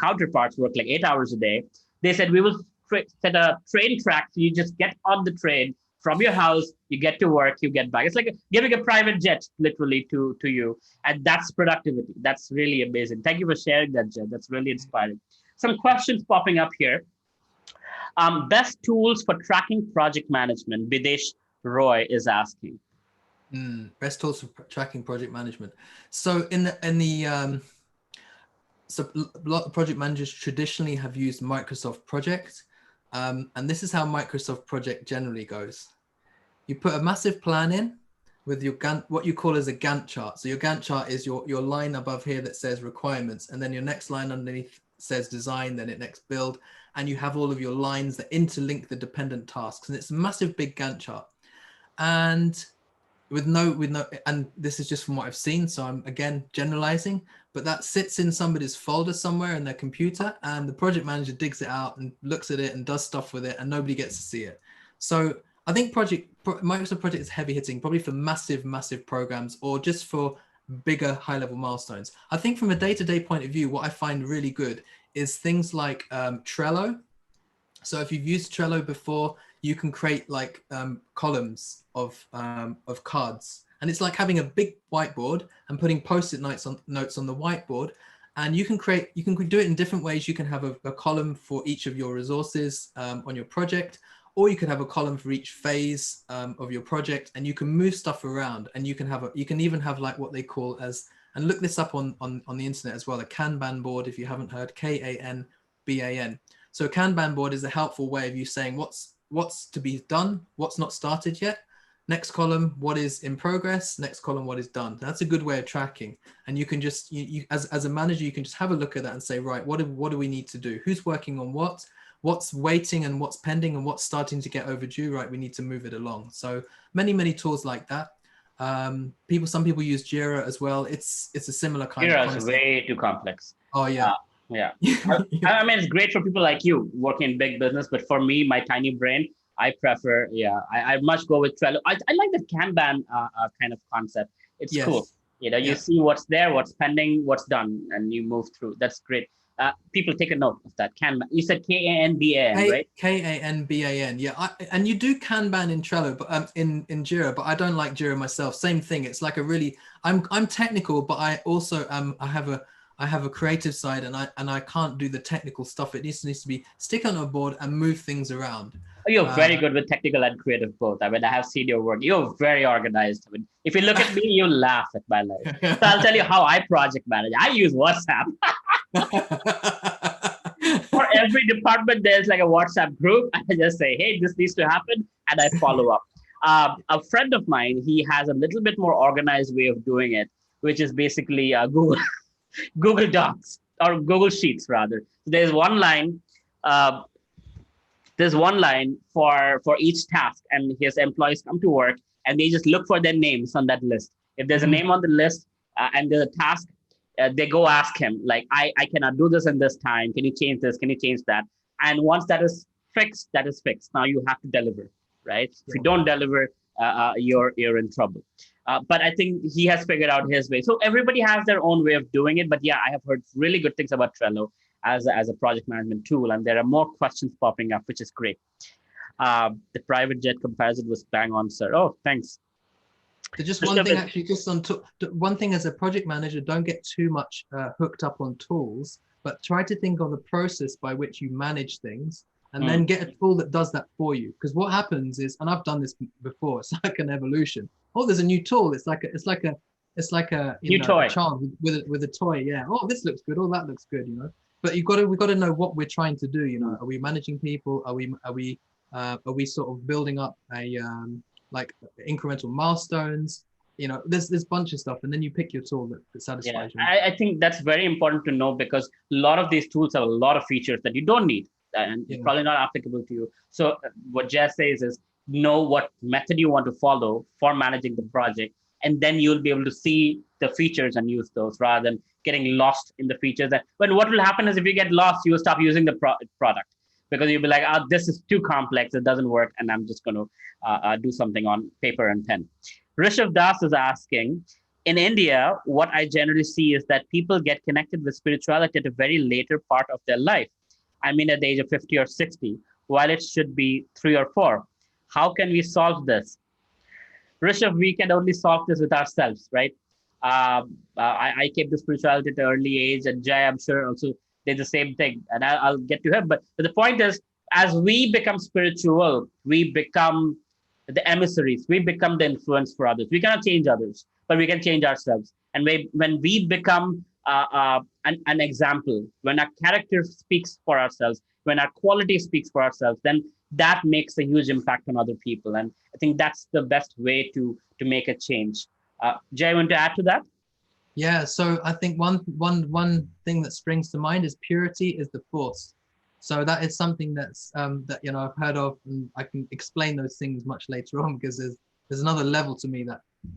Speaker 1: counterparts work like 8 hours a day. They said, "We will set a train track, so you just get on the train from your house, you get to work, you get back." It's like giving a private jet literally to you. And that's productivity. That's really amazing. Thank you for sharing that, Jen. That's really inspiring. Some questions popping up here. Best tools for tracking project management, Videsh Roy is asking.
Speaker 2: Best tools for tracking project management. So so a lot of project managers traditionally have used Microsoft Project. And this is how Microsoft Project generally goes. You put a massive plan in with your what you call as a Gantt chart. So your Gantt chart is your line above here that says requirements, and then your next line underneath says design, then it next build, and you have all of your lines that interlink the dependent tasks. And it's a massive big Gantt chart. And and this is just from what I've seen, so I'm again generalizing, but that sits in somebody's folder somewhere in their computer, and the project manager digs it out and looks at it and does stuff with it, and nobody gets to see it. So I think Microsoft Project is heavy hitting, probably for massive programs or just for bigger high-level milestones. I think from a day-to-day point of view, what I find really good is things like Trello. So if you've used Trello before, you can create like columns of cards, and it's like having a big whiteboard and putting post-it notes on the whiteboard. And you can do it in different ways. You can have a column for each of your resources on your project, or you could have a column for each phase of your project, and you can move stuff around. And you can even have like what they call as, and look this up on the internet as well, a Kanban board, if you haven't heard, Kanban. So a Kanban board is a helpful way of you saying what's to be done, what's not started yet. Next column, what is in progress. Next column, what is done. That's a good way of tracking. And you can just, as a manager, you can just have a look at that and say, right, what do we need to do? Who's working on what's waiting and what's pending and what's starting to get overdue, right? We need to move it along. So many tools like that. Some people use Jira as well. It's a similar kind of concept.
Speaker 1: Jira is way too complex.
Speaker 2: Oh yeah.
Speaker 1: Yeah. I mean, it's great for people like you working in big business, but for me, my tiny brain, I prefer, I much go with Trello. I like the Kanban kind of concept. It's cool. You see what's there, what's pending, what's done, and you move through. That's great. People take a note of that. Kanban. You said Kanban, right?
Speaker 2: Kanban. Yeah, and you do Kanban in Trello, but in Jira. But I don't like Jira myself. Same thing. It's like I'm technical, but I also I have a creative side, and I can't do the technical stuff. It needs to be stick on a board and move things around.
Speaker 1: You're very good with technical and creative both. I mean, I have seen your work. You're very organized. I mean, if you look at me, you laugh at my life. So I'll tell you how I project manage. I use WhatsApp. For every department, there's like a WhatsApp group. I just say, hey, this needs to happen, and I follow up. A friend of mine, he has a little bit more organized way of doing it, which is basically Google Google Docs or Google Sheets rather. There's one line. Uh, there's one line for each task, and his employees come to work and they just look for their names on that list. If there's a name on the list and there's a task, they go ask him like, I cannot do this in this time. Can you change this? Can you change that? And once that is fixed, that is fixed. Now you have to deliver, right? If you don't deliver, you're in trouble. But I think he has figured out his way. So everybody has their own way of doing it. But yeah, I have heard really good things about Trello as a project management tool, and there are more questions popping up, which is great. The private jet comparison was bang on, sir. Oh, thanks.
Speaker 2: So just one thing, actually, just on one thing as a project manager, don't get too much hooked up on tools, but try to think of the process by which you manage things, and then get a tool that does that for you. Because what happens is, and I've done this before, it's like an evolution. Oh, there's a new tool. It's like a
Speaker 1: new toy.
Speaker 2: A child with a toy. Yeah. Oh, this looks good. Oh, that looks good. You know. But we've got to know what we're trying to do. You know, are we managing people? Are we sort of building up a like incremental milestones? You know, there's a bunch of stuff, and then you pick your tool that satisfies you.
Speaker 1: I think that's very important to know, because a lot of these tools have a lot of features that you don't need, and probably not applicable to you. So what Jess says is, know what method you want to follow for managing the project, and then you'll be able to see the features and use those rather than getting lost in the features. But what will happen is, if you get lost, you will stop using the product, because you'll be like, oh, this is too complex, it doesn't work, and I'm just going to do something on paper and pen. Rishabh Das is asking, in India, what I generally see is that people get connected with spirituality at a very later part of their life. I mean, at the age of 50 or 60, while it should be 3 or 4. How can we solve this? Rishabh, we can only solve this with ourselves, right? I came to spirituality at an early age, and Jay, I'm sure, also did the same thing, and I'll get to him. But the point is, as we become spiritual, we become the emissaries, we become the influence for others. We cannot change others, but we can change ourselves. And when we become an example, when our character speaks for ourselves, when our quality speaks for ourselves, then that makes a huge impact on other people. And I think that's the best way to make a change. Jay, want to add to that?
Speaker 2: Yeah, so I think one thing that springs to mind is purity is the force. So that is something that's that I've heard of, and I can explain those things much later on, because there's another level to me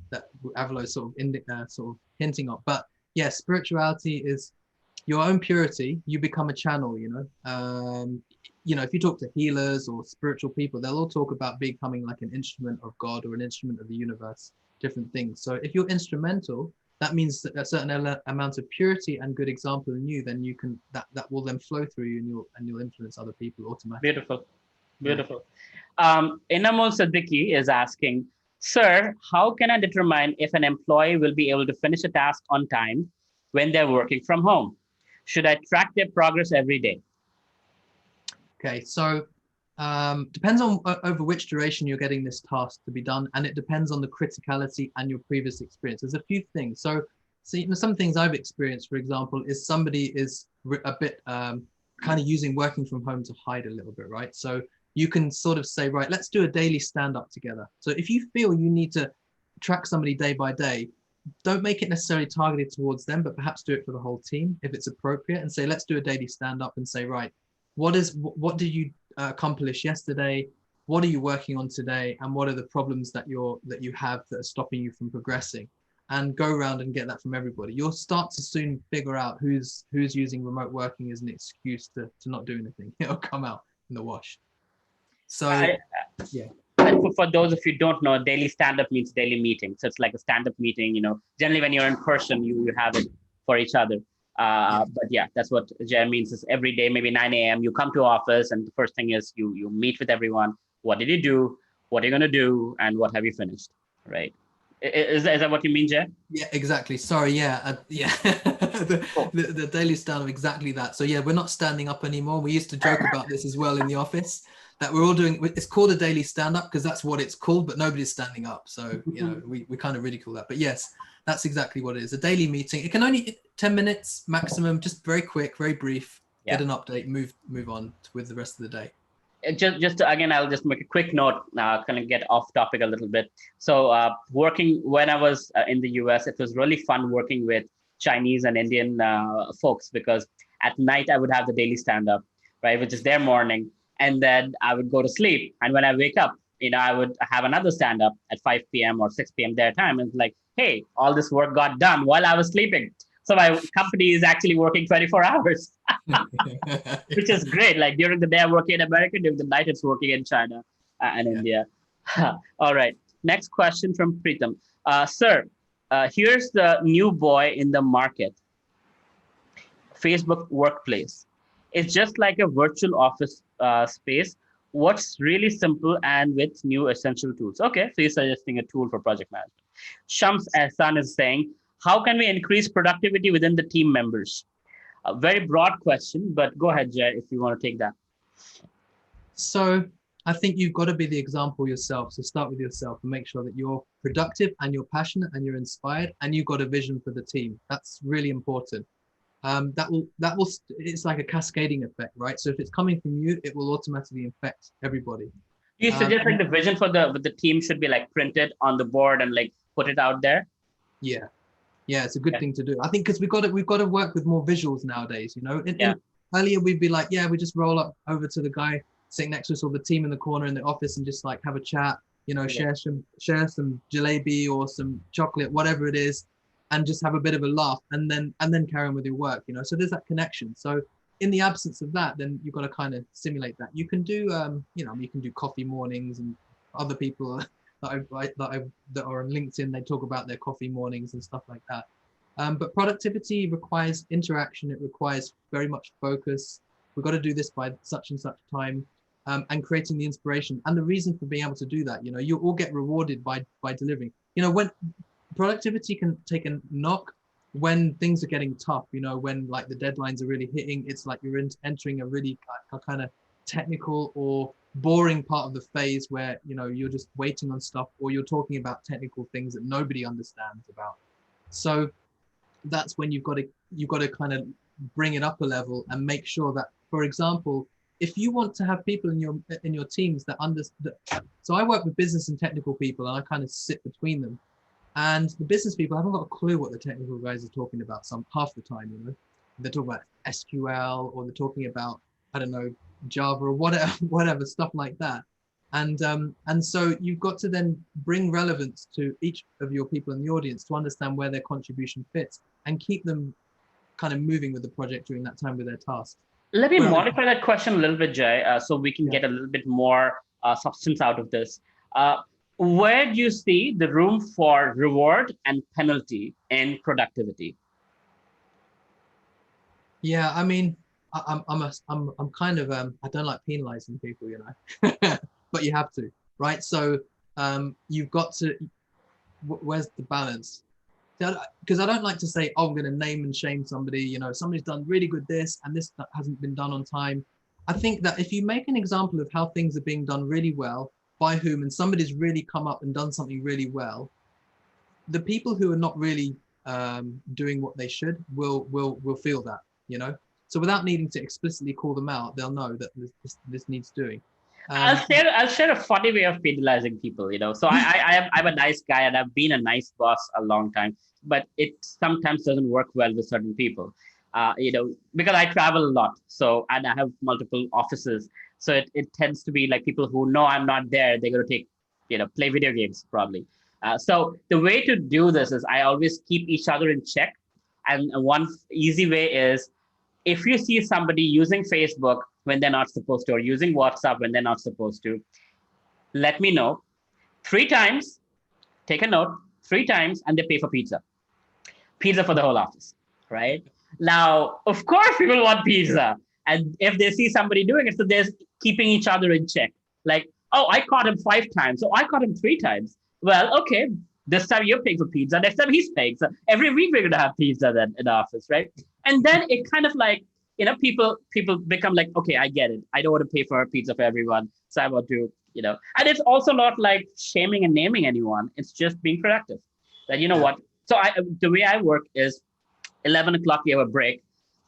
Speaker 2: that Avalo is sort of hinting at. But yeah, spirituality is your own purity. You become a channel. If you talk to healers or spiritual people, they'll all talk about becoming like an instrument of God or an instrument of the universe, different things. So if you're instrumental, that means that a certain amount of purity and good example in you, then you can that will then flow through you, and you'll influence other people automatically.
Speaker 1: Beautiful. Inamul Siddiqui is asking, sir, how can I determine if an employee will be able to finish a task on time when they're working from home? Should I track their progress every day?
Speaker 2: Okay, so depends on over which duration you're getting this task to be done, and it depends on the criticality and your previous experience. There's a few things. So some things I've experienced, for example, is somebody is a bit kind of using working from home to hide a little bit, right? So you can sort of say, right, let's do a daily stand-up together. So if you feel you need to track somebody day by day, don't make it necessarily targeted towards them, but perhaps do it for the whole team if it's appropriate, and say, let's do a daily stand-up and say, right, what did you accomplish yesterday? What are you working on today? And what are the problems that you have that are stopping you from progressing? And go around and get that from everybody. You'll start to soon figure out who's using remote working as an excuse to not do anything. It'll come out in the wash. So yeah.
Speaker 1: And for those of you who don't know, daily stand-up means daily meeting. So it's like a stand-up meeting. Generally when you're in person, you have it for each other. But yeah, that's what Jay means, is every day, maybe 9 a.m. you come to office, and the first thing is you meet with everyone. What did you do? What are you going to do? And what have you finished? Right. Is that what you mean, Jay?
Speaker 2: Yeah, exactly. Sorry. Yeah. The daily stand-up, exactly that. So yeah, we're not standing up anymore. We used to joke about this as well in the office, that we're all doing. It's called a daily stand-up because that's what it's called, but nobody's standing up. So, you know, we kind of ridicule that. But yes, that's exactly what it is. A daily meeting. It can only 10 minutes maximum, just very quick, very brief, get an update, move on with the rest of the day.
Speaker 1: Again, I'll just make a quick note, kind of get off topic a little bit. So working when I was in the US, it was really fun working with Chinese and Indian folks, because at night I would have the daily stand-up, right, which is their morning. And then I would go to sleep. And when I wake up, you know, I would have another stand-up at 5 p.m. or 6 p.m. their time. And it's like, hey, all this work got done while I was sleeping. So my company is actually working 24 hours, which is great. Like during the day, I'm working in America. During the night, it's working in China and India. All right. Next question from Preetam. Sir, here's the new boy in the market. Facebook Workplace. It's just like a virtual office space. What's really simple and with new essential tools? Okay, so you're suggesting a tool for project management. Shams Ehsan is saying, how can we increase productivity within the team members? A very broad question, but go ahead, Jay, if you want to take that.
Speaker 2: So I think you've got to be the example yourself. So start with yourself and make sure that you're productive and you're passionate and you're inspired and you've got a vision for the team. That's really important. It's like a cascading effect, right? So if it's coming from you, it will automatically affect everybody.
Speaker 1: Do you suggest like the vision for the team should be like printed on the board and like put it out there?
Speaker 2: Yeah, it's a good thing to do. I think because we've got to work with more visuals nowadays. You know, earlier we'd be like, we just roll up over to the guy sitting next to us or the team in the corner in the office and just like have a chat. You know, share some jalebi or some chocolate, whatever it is, and just have a bit of a laugh and then carry on with your work. You know, so there's that connection. So in the absence of that, then you've got to kind of simulate that. You can do, you can do coffee mornings, and other people that are on LinkedIn, they talk about their coffee mornings and stuff like that. But productivity requires interaction. It requires very much focus. We've got to do this by such and such time, and creating the inspiration and the reason for being able to do that. You know, you all get rewarded by delivering. You know, when productivity can take a knock when things are getting tough, you know, when like the deadlines are really hitting, it's like you're entering a really kind of technical or boring part of the phase where, you know, you're just waiting on stuff or you're talking about technical things that nobody understands about. So that's when you've got to kind of bring it up a level and make sure that, for example, if you want to have people in your teams that understand. So I work with business and technical people and I kind of sit between them. And the business people haven't got a clue what the technical guys are talking about half the time, you know. They're talking about SQL or they're talking about, I don't know, Java or whatever stuff like that. And so you've got to then bring relevance to each of your people in the audience to understand where their contribution fits and keep them kind of moving with the project during that time with their tasks.
Speaker 1: Let me modify that question a little bit, Jay, so we can get a little bit more substance out of this. Where do you see the room for reward and penalty in productivity?
Speaker 2: Yeah, I mean, I'm kind of I don't like penalizing people, you know, but you have to, right? So you've got to. Where's the balance? Because I don't like to say, oh, I'm going to name and shame somebody. You know, somebody's done really good this and this hasn't been done on time. I think that if you make an example of how things are being done really well, by whom, and somebody's really come up and done something really well, the people who are not really doing what they should will feel that, you know. So without needing to explicitly call them out, they'll know that this needs doing.
Speaker 1: I'll share a funny way of penalizing people, you know. So I'm a nice guy and I've been a nice boss a long time, but it sometimes doesn't work well with certain people, you know, because I travel a lot. So, and I have multiple offices. So it tends to be like people who know I'm not there, they're going to play video games probably. So the way to do this is I always keep each other in check. And one easy way is if you see somebody using Facebook when they're not supposed to, or using WhatsApp when they're not supposed to, let me know 3 times, take a note, 3 times, and they pay for pizza for the whole office, right? Now, of course, people want pizza. And if they see somebody doing it, so they're keeping each other in check. Like, oh, I caught him 5 times. So I caught him 3 times. Well, okay, this time you're paying for pizza. Next time he's paying. So every week we're going to have pizza then in the office, right? And then it kind of like, people become like, okay, I get it. I don't want to pay for a pizza for everyone. So I want to, and it's also not like shaming and naming anyone. It's just being productive. That, what? So the way I work is 11 o'clock, you have a break,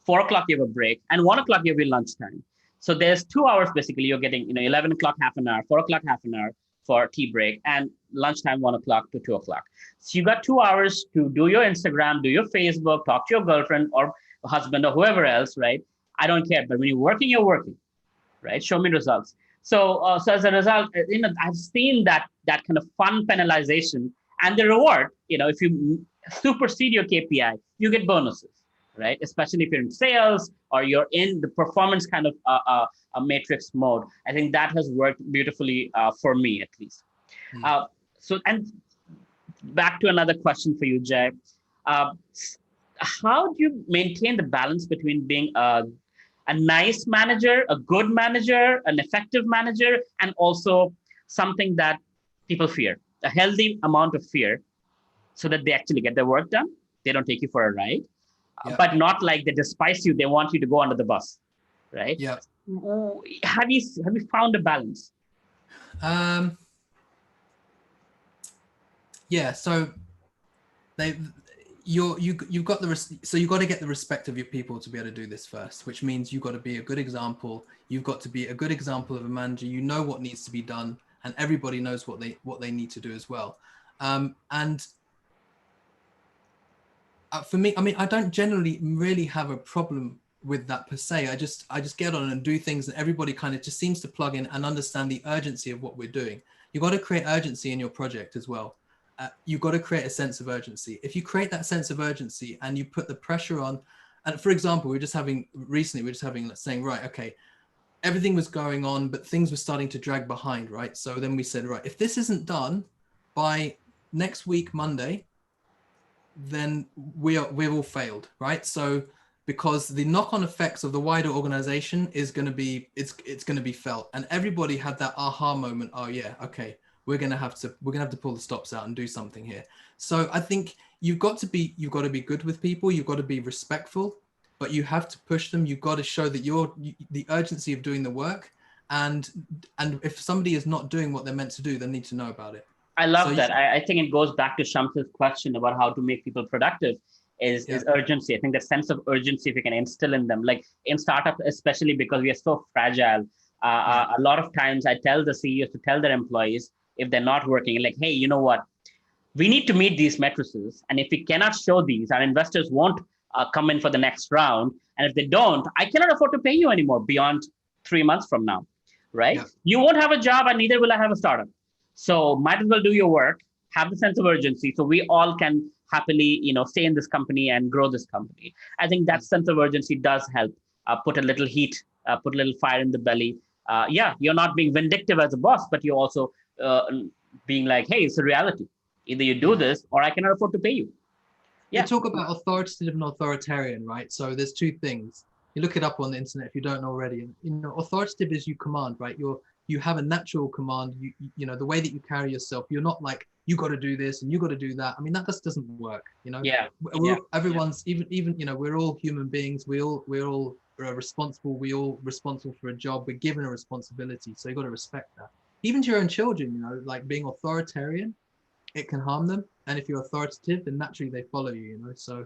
Speaker 1: 4 o'clock, you have a break, and 1 o'clock, you have your lunchtime. So there's 2 hours, basically, you're getting, 11 o'clock, half an hour, 4 o'clock, half an hour for tea break, and lunchtime, 1 o'clock to 2 o'clock. So you got 2 hours to do your Instagram, do your Facebook, talk to your girlfriend or husband or whoever else, right? I don't care. But when you're working, right? Show me results. So as a result, I've seen that kind of fun penalization and the reward. If you supersede your KPI, you get bonuses, right? Especially if you're in sales or you're in the performance kind of a matrix mode. I think that has worked beautifully for me, at least. So, and back to another question for you, Jay. How do you maintain the balance between being a nice manager, a good manager, an effective manager, and also something that people fear, a healthy amount of fear, so that they actually get their work done? They don't take you for a ride, but not like they despise you. They want you to go under the bus, right?
Speaker 2: Yeah.
Speaker 1: Have you found a balance?
Speaker 2: Yeah. So you've got so you've got to get the respect of your people to be able to do this first, which means you've got to be a good example. You've got to be a good example of a manager. You know what needs to be done, and everybody knows what they need to do as well. And for me, I mean, I don't generally really have a problem with that per se. I just get on and do things, and everybody kind of just seems to plug in and understand the urgency of what we're doing. You've got to create urgency in your project as well. You've got to create a sense of urgency. If you create that sense of urgency and you put the pressure on, and for example, we're just having saying, right, okay, everything was going on, but things were starting to drag behind, right? So then we said, right, if this isn't done by next week, Monday, then we've all failed, right? So because the knock-on effects of the wider organization is going to be, it's going to be felt. And everybody had that aha moment. Oh yeah, okay, we're going to have to pull the stops out and do something here. So I think you've got to be good with people. You've got to be respectful, but you have to push them. You've got to show that the urgency of doing the work. And if somebody is not doing what they're meant to do, they need to know about it.
Speaker 1: I love that. I think it goes back to Shams's question about how to make people productive is urgency. I think the sense of urgency, if you can instill in them, like in startups, especially because we are so fragile. A lot of times I tell the CEOs to tell their employees, if they're not working, like, hey, you know what? We need to meet these matrices. And if we cannot show these, our investors won't come in for the next round. And if they don't, I cannot afford to pay you anymore beyond 3 months from now, right? Yeah. You won't have a job and neither will I have a startup. So might as well do your work, have the sense of urgency so we all can happily, stay in this company and grow this company. I think that sense of urgency does help put a little heat, put a little fire in the belly. You're not being vindictive as a boss, but you're also being like, hey, it's a reality. Either you do this or I cannot afford to pay you.
Speaker 2: Yeah. You talk about authoritative and authoritarian, right? So there's two things. You look it up on the internet if you don't already. Authoritative is you command, right? You have a natural command. You know the way that you carry yourself. You're not like you got to do this and you got to do that. I mean that just doesn't work. Everyone's even we're all human beings. We're all responsible. We're all responsible for a job. We're given a responsibility. So you got to respect that. Even to your own children, like being authoritarian, it can harm them. And if you're authoritative, then naturally they follow you. So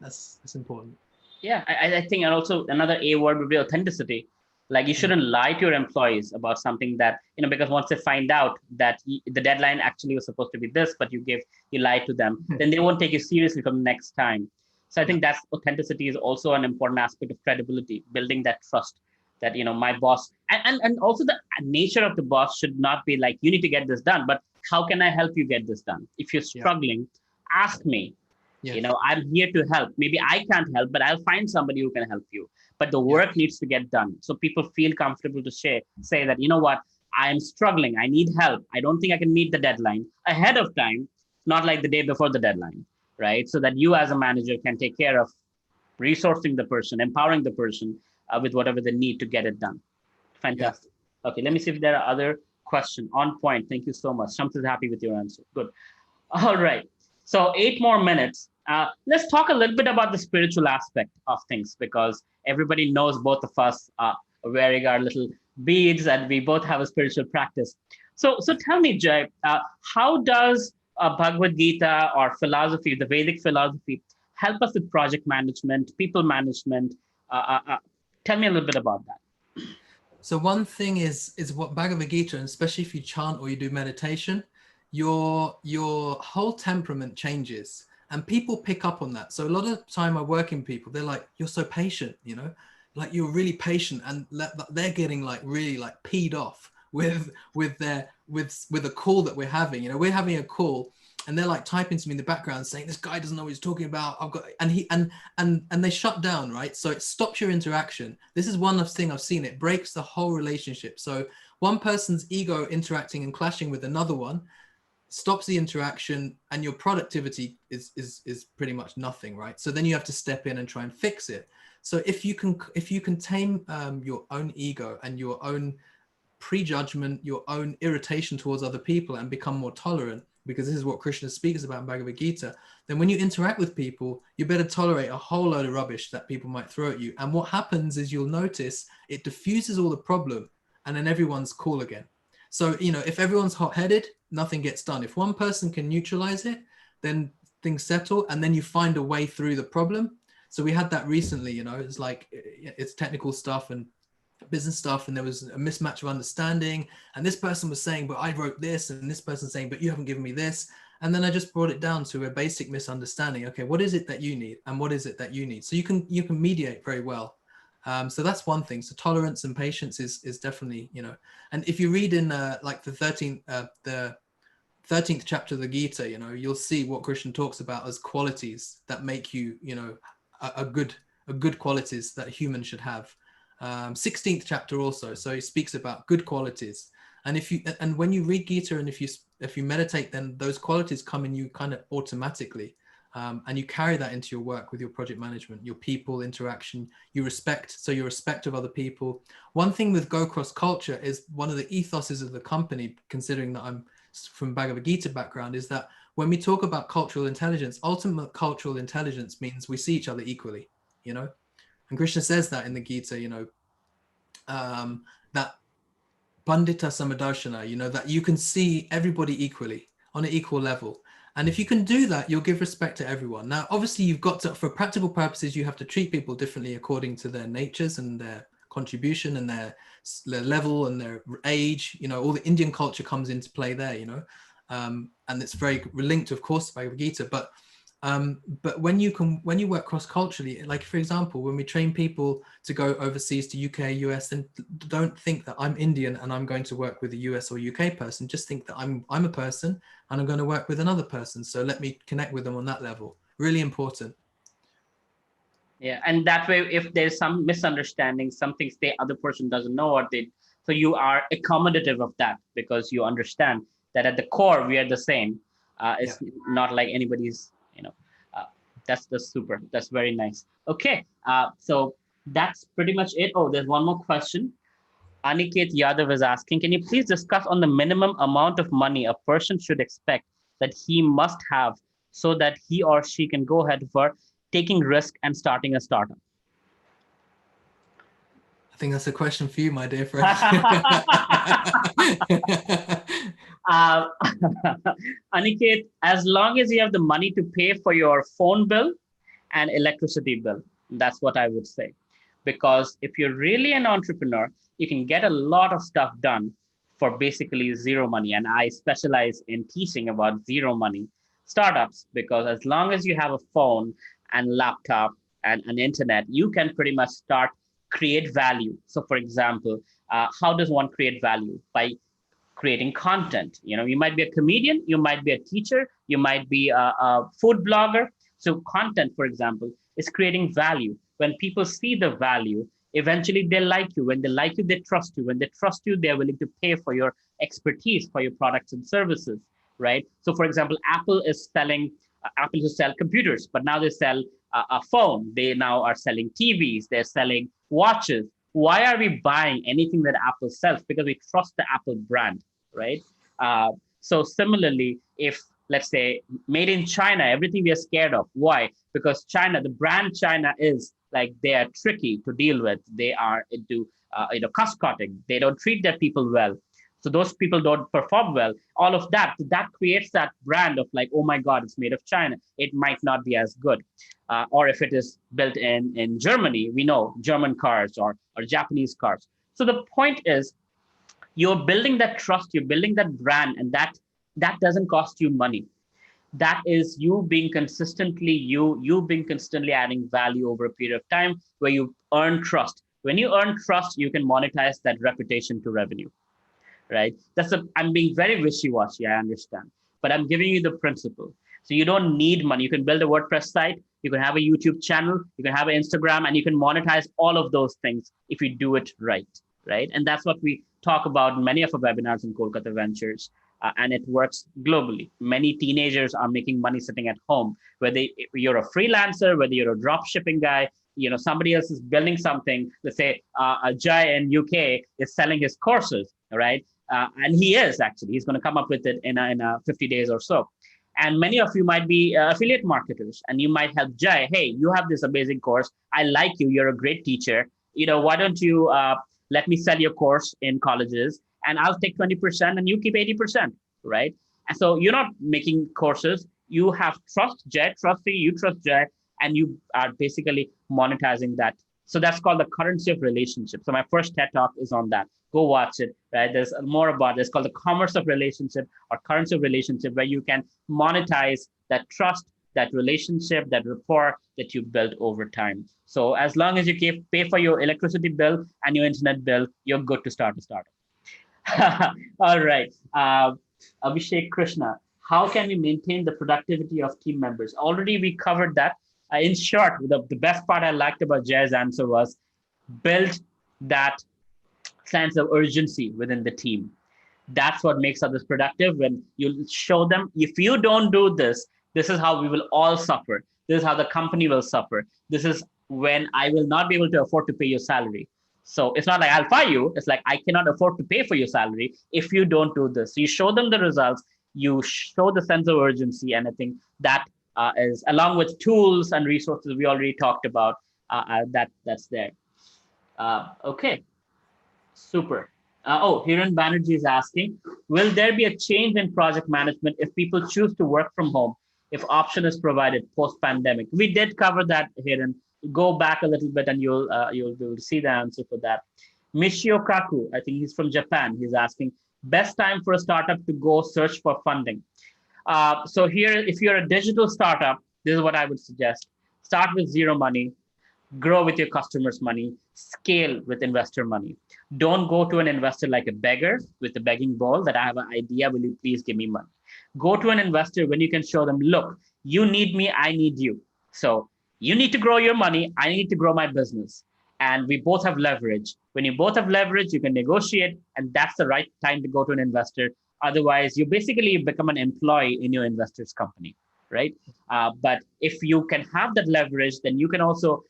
Speaker 2: that's important.
Speaker 1: Yeah, I think, and also another A word would be authenticity. Like you shouldn't lie to your employees about something that, because once they find out that the deadline actually was supposed to be this, but you lied to them, then they won't take you seriously from the next time. So I think that's authenticity is also an important aspect of credibility, building that trust that, my boss, and also the nature of the boss should not be like, you need to get this done, but how can I help you get this done? If you're struggling, ask me. Yes. I'm here to help. Maybe I can't help, but I'll find somebody who can help you. But the work needs to get done. So people feel comfortable to say that, what, I'm struggling. I need help. I don't think I can meet the deadline ahead of time, not like the day before the deadline, right? So that you as a manager can take care of resourcing the person, empowering the person with whatever they need to get it done. Fantastic. Yeah. Okay, let me see if there are other questions. On point. Thank you so much. Shams is happy with your answer. Good. All right. So 8 more minutes. Let's talk a little bit about the spiritual aspect of things, because everybody knows both of us are wearing our little beads and we both have a spiritual practice. So tell me, Jay, how does Bhagavad Gita or philosophy, the Vedic philosophy, help us with project management, people management? Tell me a little bit about that.
Speaker 2: So one thing is what Bhagavad Gita, and especially if you chant or you do meditation, your whole temperament changes, and people pick up on that. So a lot of the time I work in people, they're like, you're so patient, you know, like you're really patient, and they're getting like really like peed off with a call that we're having. You know, we're having a call and they're like typing to me in the background saying, this guy doesn't know what he's talking about. I've got, and they shut down, right? So it stops your interaction. This is one thing I've seen. It breaks the whole relationship. So one person's ego interacting and clashing with another one stops the interaction, and your productivity is pretty much nothing, right? So then you have to step in and try and fix it. So if you can tame your own ego and your own prejudgment, your own irritation towards other people, and become more tolerant, because this is what Krishna speaks about in Bhagavad Gita, then when you interact with people, you better tolerate a whole load of rubbish that people might throw at you. And what happens is you'll notice it diffuses all the problem, and then everyone's cool again. So, you know, if everyone's hot-headed, nothing gets done. If one person can neutralize it, then things settle, and then you find a way through the problem. So we had that recently, you know, it's like, it's technical stuff and business stuff, and there was a mismatch of understanding, and this person was saying, but I wrote this, and this person saying, but you haven't given me this. And then I just brought it down to a basic misunderstanding. Okay, what is it that you need, and what is it that you need? So you can mediate very well. So that's one thing. So tolerance and patience is definitely, you know, and if you read in like the 13th chapter of the Gita, you know, you'll see what Krishna talks about as qualities that make you, you know, a good qualities that a human should have. 16th chapter also, so he speaks about good qualities, and when you read Gita, and if you meditate, then those qualities come in you kind of automatically, and you carry that into your work with your project management, your people interaction, your respect of other people. One thing with Go Cross Culture is one of the ethoses of the company, considering that I'm from Bhagavad Gita background, is that when we talk about cultural intelligence, ultimate cultural intelligence means we see each other equally, you know. And Krishna says that in the Gita, you know, that Pandita Samadarshana, you know, that you can see everybody equally on an equal level. And if you can do that, you'll give respect to everyone. Now, obviously, you've got to, for practical purposes, you have to treat people differently according to their natures and their contribution and their level and their age. You know, all the Indian culture comes into play there, you know, and it's very linked, of course, to Bhagavad Gita. But when you work cross-culturally, like for example, when we train people to go overseas to UK, US, then don't think that I'm Indian and I'm going to work with a US or UK person. Just think that I'm a person and I'm going to work with another person. So let me connect with them on that level. Really important.
Speaker 1: Yeah, and that way, if there's some misunderstanding, some things the other person doesn't know, so you are accommodative of that, because you understand that at the core we are the same. It's not like anybody's, you know. That's super. That's very nice. Okay, so that's pretty much it. Oh, there's one more question. Aniket Yadav is asking, can you please discuss on the minimum amount of money a person should expect that he must have so that he or she can go ahead for taking risk and starting a startup?
Speaker 2: I think that's a question for you, my dear friend.
Speaker 1: Aniket, as long as you have the money to pay for your phone bill and electricity bill, that's what I would say. Because if you're really an entrepreneur, you can get a lot of stuff done for basically zero money. And I specialize in teaching about zero money startups, because as long as you have a phone and laptop and an internet, you can pretty much create value. So for example, how does one create value? By creating content. You know, you might be a comedian, you might be a teacher, you might be a food blogger. So content, for example, is creating value. When people see the value, eventually they like you. When they like you, they trust you. When they trust you, they're willing to pay for your expertise, for your products and services, right? So for example, Apple used to sell computers, but now they sell a phone. They now are selling TVs, they're selling watches. Why are we buying anything that Apple sells? Because we trust the Apple brand, right? So similarly, if let's say, made in China, everything we are scared of. Why? Because China, the brand China is like, they are tricky to deal with. They are into, cost cutting. They don't treat their people well. So those people don't perform well. All of that, that creates that brand of like, oh my God, it's made of China. It might not be as good. Or if it is built in Germany, we know German cars or Japanese cars. So the point is, you're building that trust, you're building that brand, and that doesn't cost you money. That is you being consistently you being consistently adding value over a period of time, where you earn trust. When you earn trust, you can monetize that reputation to revenue, right? I'm being very wishy-washy, I understand, but I'm giving you the principle. So you don't need money. You can build a WordPress site, you can have a YouTube channel, you can have an Instagram, and you can monetize all of those things if you do it right, right? And that's what we talk about in many of our webinars in Kolkata Ventures. And it works globally. Many teenagers are making money sitting at home, whether you're a freelancer, whether you're a drop shipping guy, somebody else is building something. Let's say Jai in UK is selling his courses, right? And he is actually, he's going to come up with it in 50 days or so. And many of you might be affiliate marketers, and you might help Jai. Hey, you have this amazing course. I like you. You're a great teacher. Why don't you let me sell your course in colleges, and I'll take 20% and you keep 80%, right? And so you're not making courses. You have trust Jai, trust you trust Jai, and you are basically monetizing that. So that's called the currency of relationship. So my first TED talk is on that. Go watch it, right? There's more about it. It's called the commerce of relationship or currency of relationship, where you can monetize that trust, that relationship, that rapport that you built over time. So as long as you pay for your electricity bill and your internet bill, you're good to start a startup. All right. Abhishek Krishna, how can we maintain the productivity of team members? Already we covered that. In short, the best part I liked about Jay's answer was build that sense of urgency within the team. That's what makes others productive. When you show them, if you don't do this, this is how we will all suffer. This is how the company will suffer. This is when I will not be able to afford to pay your salary. So it's not like I'll fire you. It's like I cannot afford to pay for your salary if you don't do this. So you show them the results, you show the sense of urgency, and I think that is, along with tools and resources we already talked about, that's there. Okay, super. Hiran Banerjee is asking, will there be a change in project management if people choose to work from home, if option is provided post-pandemic? We did cover that, Hiran. Go back a little bit and you'll see the answer for that. Michio Kaku, I think he's from Japan. He's asking, best time for a startup to go search for funding. So here, if you're a digital startup, this is what I would suggest. Start with zero money, grow with your customers' money, scale with investor money. Don't go to an investor like a beggar with a begging bowl that I have an idea, will you please give me money? Go to an investor when you can show them, look, you need me, I need you. So you need to grow your money, I need to grow my business. And we both have leverage. When you both have leverage, you can negotiate, and that's the right time to go to an investor. Otherwise, you basically become an employee in your investor's company, right? But if you can have that leverage, then you can also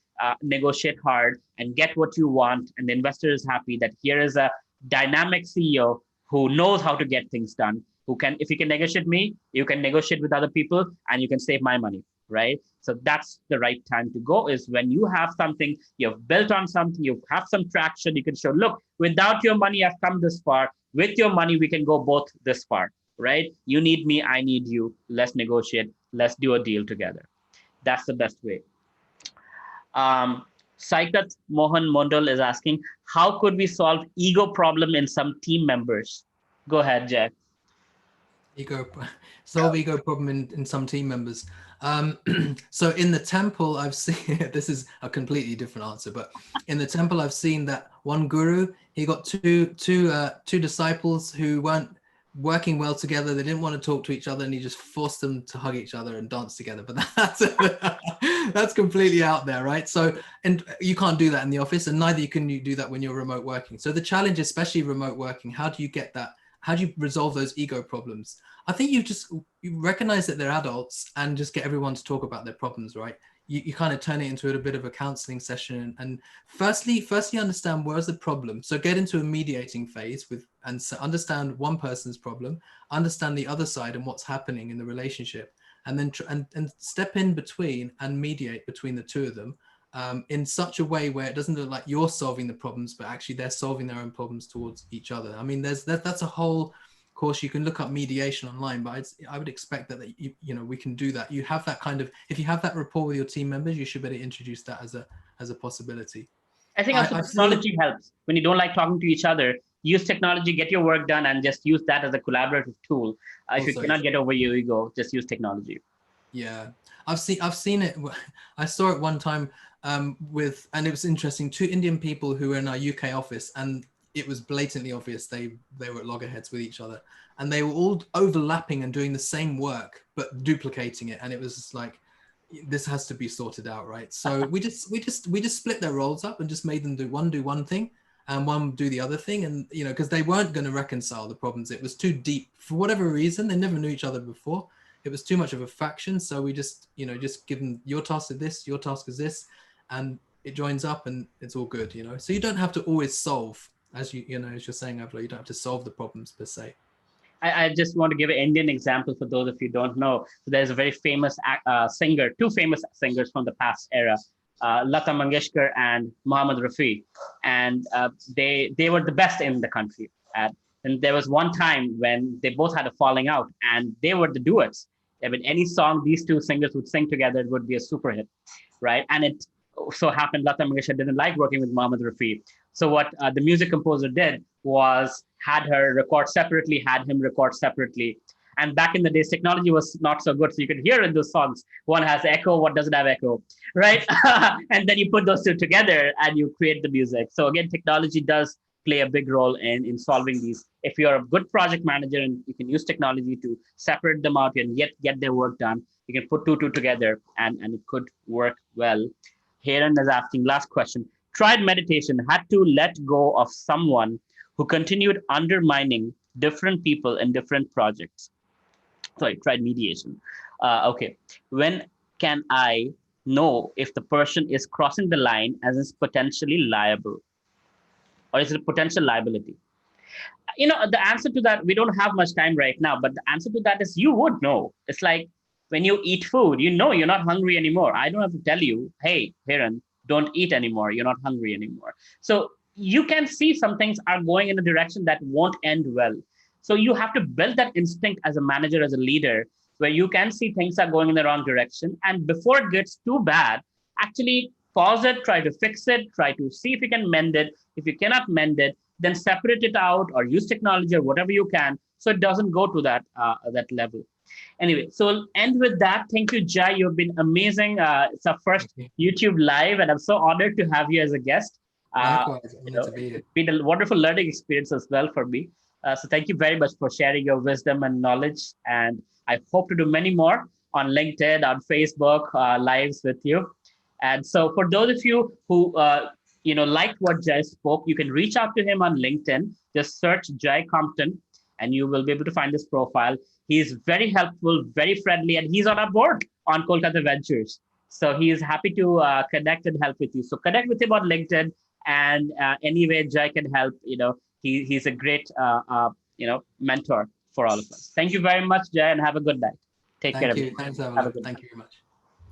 Speaker 1: negotiate hard and get what you want. And the investor is happy that here is a dynamic CEO who knows how to get things done, who can, if you can negotiate me, you can negotiate with other people and you can save my money, right? So that's the right time to go, is when you have something, you've built on something, you have some traction, you can show, look, without your money, I've come this far. With your money, we can go both this far, right? You need me, I need you. Let's negotiate. Let's do a deal together. That's the best way. Saikat Mohan Mondal is asking, how could we solve ego problem in some team members? Go ahead, Jack.
Speaker 2: Solve ego problem in some team members. So in the temple, I've seen, this is a completely different answer, but in the temple, I've seen that one guru, he got two disciples who weren't working well together. They didn't want to talk to each other, and he just forced them to hug each other and dance together. But that's completely out there, right? So, and you can't do that in the office, and neither can you do that when you're remote working. So the challenge, especially remote working, how do you get that? How do you resolve those ego problems? I think you recognize that they're adults and just get everyone to talk about their problems, right? you kind of turn it into a bit of a counseling session, and firstly understand where's the problem. So get into a mediating phase and understand one person's problem, understand the other side and what's happening in the relationship, and then and step in between and mediate between the two of them, in such a way where it doesn't look like you're solving the problems, but actually they're solving their own problems towards each other. I mean, that's a whole course. You can look up mediation online, but I would expect that we can do that. You have that kind of, if you have that rapport with your team members, you should be able to introduce that as a possibility.
Speaker 1: I think also technology helps. When you don't like talking to each other, use technology, get your work done, and just use that as a collaborative tool. If you cannot get over your ego, just use technology.
Speaker 2: Yeah, I've seen it. I saw it one time and it was interesting. Two Indian people who were in our UK office, and it was blatantly obvious they were at loggerheads with each other, and they were all overlapping and doing the same work but duplicating it, and it was just like, this has to be sorted out, right? So we just split their roles up and just made them do one thing and one do the other thing, and because they weren't going to reconcile the problems. It was too deep for whatever reason. They never knew each other before. It was too much of a faction. So we just give them, your task is this, your task is this, and it joins up and it's all good, So you don't have to always solve, as as you're saying, Avlo, you don't have to solve the problems per se.
Speaker 1: I just want to give an Indian example for those of you who don't know. So there's a very famous singer, two famous singers from the past era, Lata Mangeshkar and Muhammad Rafi. And they were the best in the country. And there was one time when they both had a falling out, and they were the duets. I mean, any song these two singers would sing together, it would be a super hit, right? And it so happened Lata Mangeshkar didn't like working with Muhammad Rafi. So what the music composer did was had her record separately, had him record separately. And back in the days, technology was not so good. So you could hear in those songs, one has echo, one doesn't have echo, right? And then you put those two together and you create the music. So again, technology does play a big role in solving these. If you're a good project manager and you can use technology to separate them out and get their work done, you can put two together and it could work well. Heron is asking, last question. Tried meditation, had to let go of someone who continued undermining different people in different projects. Sorry, tried mediation. Okay. When can I know if the person is crossing the line as is potentially liable? Or is it a potential liability? The answer to that, we don't have much time right now, but the answer to that is you would know. It's like when you eat food, you're not hungry anymore. I don't have to tell you, hey, Hiran, don't eat anymore. You're not hungry anymore. So you can see some things are going in a direction that won't end well. So you have to build that instinct as a manager, as a leader, where you can see things are going in the wrong direction. And before it gets too bad, actually pause it, try to fix it, try to see if you can mend it. If you cannot mend it, then separate it out or use technology or whatever you can so it doesn't go to that level. Anyway, so we'll end with that. Thank you, Jai. You've been amazing. It's our first YouTube live, and I'm so honored to have you as a guest. It's been a wonderful learning experience as well for me. So thank you very much for sharing your wisdom and knowledge. And I hope to do many more on LinkedIn, on Facebook, lives with you. And so for those of you who liked what Jai spoke, you can reach out to him on LinkedIn. Just search Jai Compton, and you will be able to find his profile. He's very helpful, very friendly, and he's on our board on Kolkata Ventures. So he is happy to connect and help with you. So connect with him on LinkedIn, and any way Jai can help, he's a great, mentor for all of us. Thank you very much, Jai, and have a good night. Take care.
Speaker 2: Thank you. Thanks, Avlo. Thank you very much.